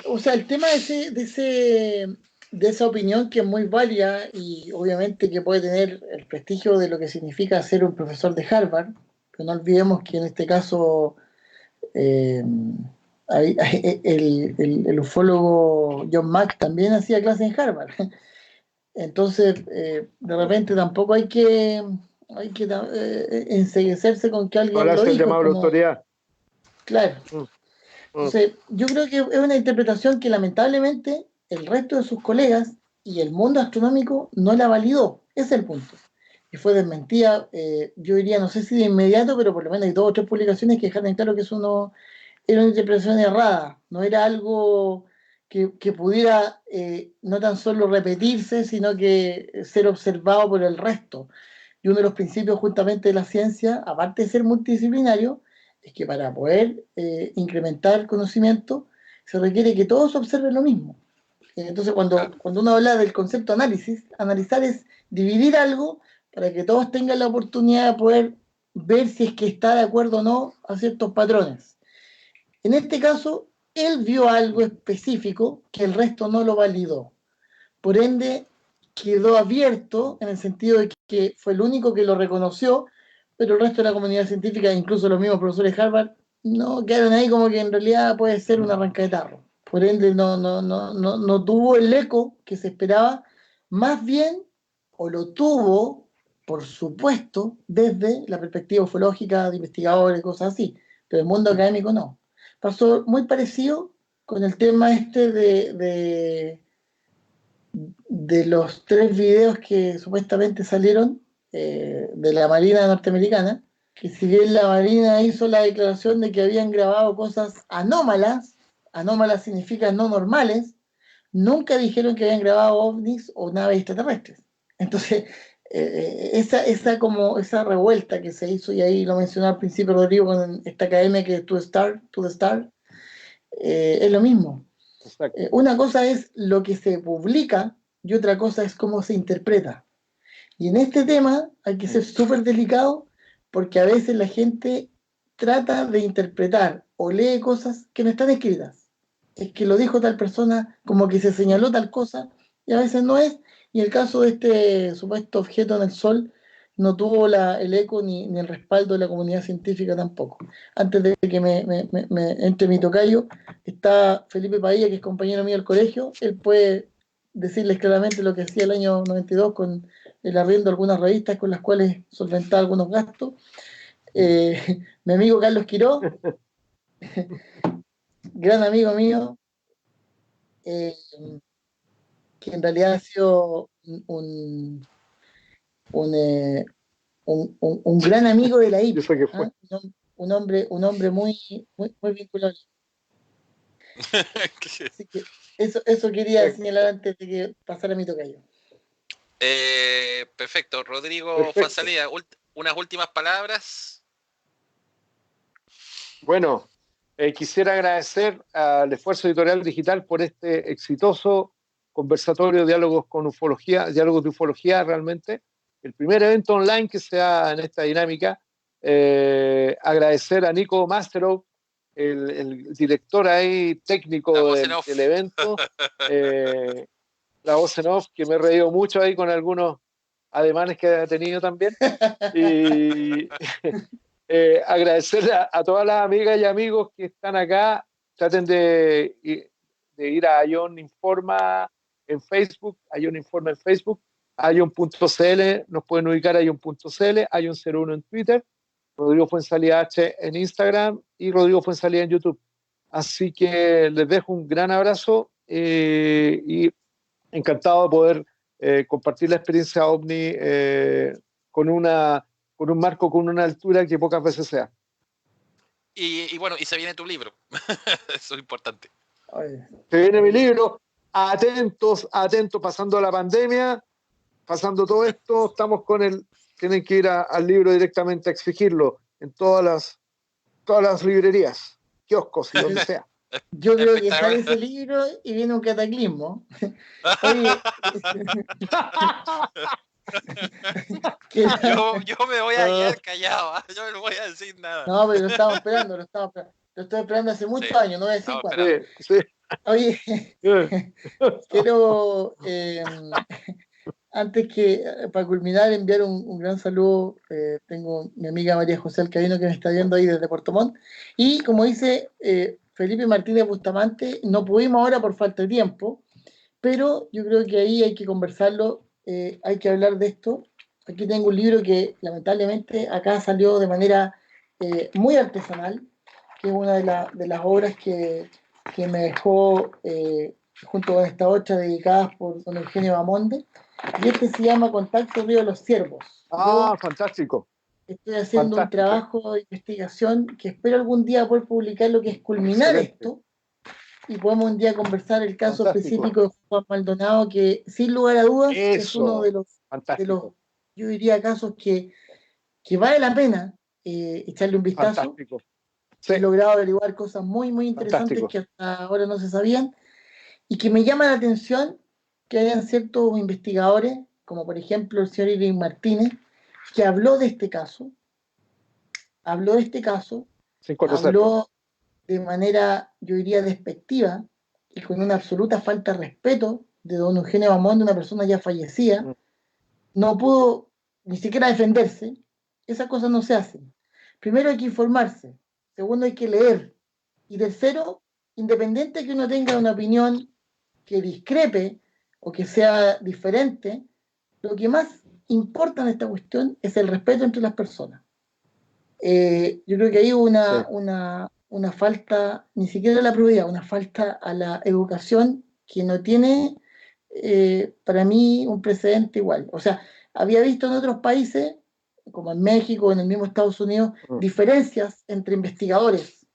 O sea, el tema de esa opinión que es muy válida y obviamente que puede tener el prestigio de lo que significa ser un profesor de Harvard, pero no olvidemos que en este caso el ufólogo John Mack también hacía clase en Harvard. Entonces, de repente tampoco hay que enceguecerse con que alguien
Ahora
lo
hace el
dijo.
llamado a la autoridad.
Claro.
Mm, mm.
Entonces, yo creo que es una interpretación que lamentablemente el resto de sus colegas y el mundo astronómico no la validó. Ese es el punto. Y fue desmentida, yo diría, no sé si de inmediato, pero por lo menos hay 2 o 3 publicaciones que dejaron claro que eso no era una interpretación errada, no era algo que pudiera no tan solo repetirse, sino que ser observado por el resto. Y uno de los principios justamente de la ciencia, aparte de ser multidisciplinario, es que para poder incrementar el conocimiento se requiere que todos observen lo mismo. Entonces,
Claro.
cuando uno habla del concepto análisis, analizar es dividir algo para que todos tengan la oportunidad de poder ver si es que está de acuerdo o no a ciertos patrones. En este caso, él vio algo específico que el resto no lo validó. Por ende, quedó abierto en el sentido de que fue el único que lo reconoció, pero el resto de la comunidad científica, incluso los mismos profesores de Harvard, no quedaron ahí como que en realidad puede ser una arranca de tarro. Por ende, no tuvo el eco que se esperaba, más bien, o lo tuvo, por supuesto, desde la perspectiva ufológica de investigadores, cosas así, pero el mundo académico no. Pasó muy parecido con el tema este de los 3 videos que supuestamente salieron de la Marina norteamericana, que si bien la Marina hizo la declaración de que habían grabado cosas anómalas, anómalas significa no normales, nunca dijeron que habían grabado ovnis o naves extraterrestres. Entonces, esa revuelta que se hizo, y ahí lo mencionó al principio Rodrigo con esta academia que es To The Star, es lo mismo. Una cosa es lo que se publica y otra cosa es cómo se interpreta. Y en este tema hay que ser súper delicado porque a veces la gente trata de interpretar o lee cosas que no están escritas. Es que lo dijo tal persona, como que se señaló tal cosa, y a veces no es. Y el caso de este supuesto objeto en el Sol no tuvo el eco ni el respaldo de la comunidad científica tampoco. Antes de que me entre mi tocayo, está Felipe Padilla, que es compañero mío del colegio. Él puede decirles claramente lo que hacía el año 92 con el arriendo de algunas revistas con las cuales solventaba algunos gastos. Mi amigo Carlos Quiró, gran amigo mío, eh, que en realidad ha sido un, eh, un gran amigo de la IP,
Yo sé que fue.
un hombre muy vinculado. Así que eso quería señalar antes de que pasara mi tocayo.
Perfecto. Rodrigo
Perfecto.
Fonsalía, unas últimas palabras.
Bueno, quisiera agradecer al Esfuerzo Editorial Digital por este exitoso conversatorio, diálogos de ufología realmente. El primer evento online que se da en esta dinámica. Agradecer a Nico Masterov, el director ahí técnico del evento, la voz en off, que me he reído mucho ahí con algunos ademanes que ha tenido también. Y agradecer a todas las amigas y amigos que están acá. Traten de ir a Ion Informa en Facebook, Ion Informa en Facebook, Ion.cl, nos pueden ubicar a Ion.cl, Ion01 en Twitter, Rodrigo Fuenzalía H en Instagram y Rodrigo Fuenzalía en YouTube. Así que les dejo un gran abrazo y encantado de poder compartir la experiencia OVNI con un marco, con una altura que pocas veces se da.
Y bueno, y se viene tu libro. Eso es importante.
Se viene mi libro. Atentos, pasando la pandemia, pasando todo esto, estamos tienen que ir al libro directamente a exigirlo en todas las librerías, kioscos y donde sea.
Yo creo que sale ese libro y viene un cataclismo. Oye,
yo me voy a quedar callado, yo no voy a decir nada.
No, pero lo estamos esperando. Lo estoy esperando hace muchos años, no voy a decir cuánto.
Sí.
Oye, quiero, antes que, para culminar, enviar un gran saludo. Tengo mi amiga María José Alcadino que me está viendo ahí desde Puerto Montt. Y como dice Felipe Martínez Bustamante. No pudimos ahora por falta de tiempo, pero yo creo que ahí hay que conversarlo, hay que hablar de esto. Aquí tengo un libro que lamentablemente acá salió de manera muy artesanal, que es una de las obras que me dejó junto con estas otras dedicadas por don Eugenio Bamonde, y este se llama Contacto Río de los Ciervos.
Ah,
Yo
fantástico,
estoy haciendo un
fantástico,
trabajo de investigación que espero algún día poder publicar, lo que es culminar
excelente,
esto, y podemos un día conversar el caso
fantástico.
específico de Juan Maldonado, que sin lugar a dudas es uno
Eso,
de los
fantástico,
yo diría, casos que vale la pena echarle un vistazo.
fantástico. Sí,
He logrado averiguar cosas muy, muy interesantes
fantástico.
que hasta ahora no se sabían, y que me llama la atención que hayan ciertos investigadores, como por ejemplo el señor Irving Martínez, que habló de este caso,
Sin conocerlo.
habló de manera, yo diría, despectiva y con una absoluta falta de respeto de don Eugenio Bamón, de una persona ya fallecida.
Mm,
No pudo ni siquiera defenderse. Esas cosas no se hacen. Primero hay que informarse, segundo hay que leer, y tercero, independiente que uno tenga una opinión que discrepe o que sea diferente, lo que más importa en esta cuestión es el respeto entre las personas. Yo creo que hay
sí,
una falta, ni siquiera a la probidad, una falta a la educación que no tiene, para mí, un precedente igual. O sea, había visto en otros países, como en México, en el mismo Estados Unidos,
mm,
diferencias entre investigadores,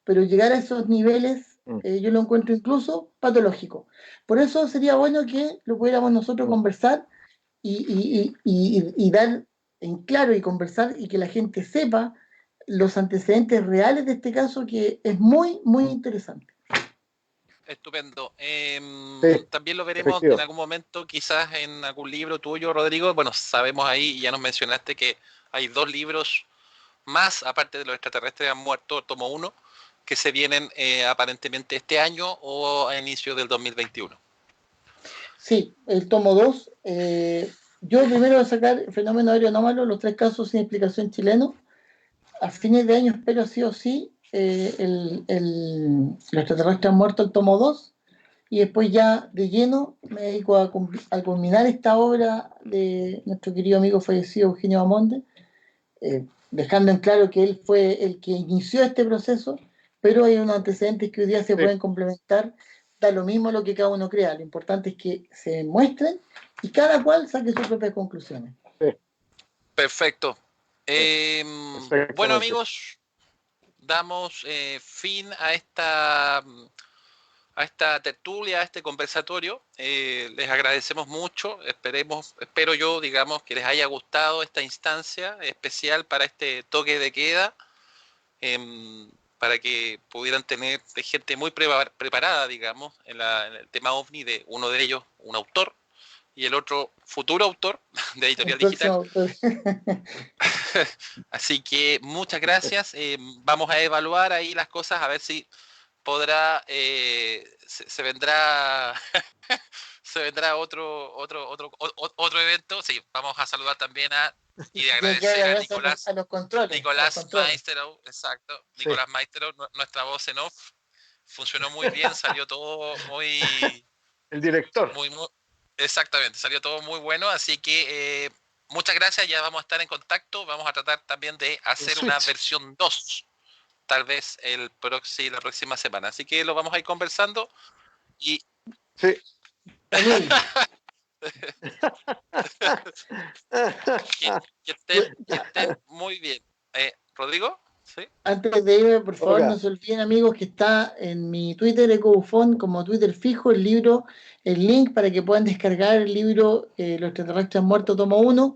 pero llegar a esos niveles,
mm,
yo lo encuentro incluso patológico. Por eso sería bueno que lo pudiéramos nosotros
mm.
conversar y dar en claro y conversar, y que la gente sepa los antecedentes reales de este caso, que es muy, muy interesante.
Estupendo.
Sí,
También lo veremos en
efectivo.
algún momento, quizás en algún libro tuyo, Rodrigo. Bueno, sabemos ahí, y ya nos mencionaste que hay 2 libros más, aparte de los extraterrestres han muerto, tomo 1, que se vienen aparentemente este año o a inicio del 2021.
Sí, el tomo 2. Yo primero voy a sacar el fenómeno aéreo anómalo, los 3 casos sin explicación chilenos. A fines de año espero sí o sí los extraterrestres han muerto, el tomo 2, y después ya de lleno me dedico a culminar esta obra de nuestro querido amigo fallecido Eugenio Bamonde, dejando en claro que él fue el que inició este proceso, pero hay unos antecedentes que hoy día se
Sí,
pueden complementar. Da lo mismo lo que cada uno crea, lo importante es que se muestren y cada cual saque sus propias conclusiones.
sí,
Perfecto.
sí,
Bueno,
exactamente.
amigos, damos fin a esta tertulia, a este conversatorio. Les agradecemos mucho. Espero yo, digamos, que les haya gustado esta instancia especial para este toque de queda, para que pudieran tener gente muy preparada, digamos, en el tema OVNI, de uno de ellos, un autor, y el otro, futuro autor de
El
Editorial
próximo
Digital.
autor.
Así que muchas gracias. Vamos a evaluar ahí las cosas, a ver si podrá, se vendrá se vendrá otro evento. Sí, vamos a saludar también y
Y hay que
agradecer a
agradecer
Nicolás,
a los controles, a los
Nicolás
controles.
Maestro, exacto,
Sí,
Nicolás Maestro, nuestra voz en off, funcionó muy bien, salió todo muy,
el director.
muy, exactamente, salió todo muy bueno, así que muchas gracias, ya vamos a estar en contacto, vamos a tratar también de
El
hacer una
switch.
versión 2 tal vez la próxima semana. Así que lo vamos a ir conversando y
Sí.
Daniel,
que, que estén muy bien. Rodrigo, ¿sí?
antes de irme, por favor, no
Oiga,
se olviden, amigos, que está en mi Twitter, EcoBufón, como Twitter fijo, el libro, el link para que puedan descargar el libro Los extraterrestres han muerto, tomo 1,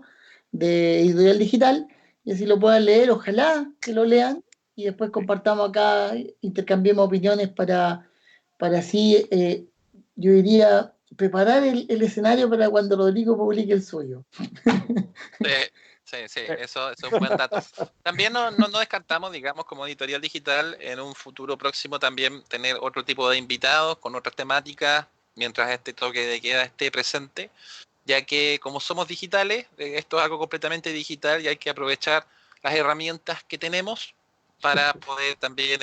de Editorial Digital, y así lo puedan leer, ojalá que lo lean, y después compartamos acá, intercambiemos opiniones para así, yo diría, preparar el escenario para cuando Rodrigo publique el suyo.
Sí, sí, sí, eso es un buen dato. También no descartamos, digamos, como Editorial Digital, en un futuro próximo también tener otro tipo de invitados con otras temáticas, mientras este toque de queda esté presente, ya que como somos digitales, esto es algo completamente digital y hay que aprovechar las herramientas que tenemos para poder también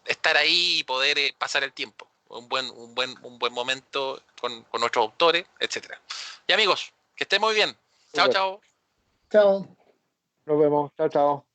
estar ahí y poder pasar el tiempo. Un buen momento con nuestros autores, etcétera. Y amigos, que estén muy bien. Chao, chao.
Chao.
Nos vemos. Chao, chao.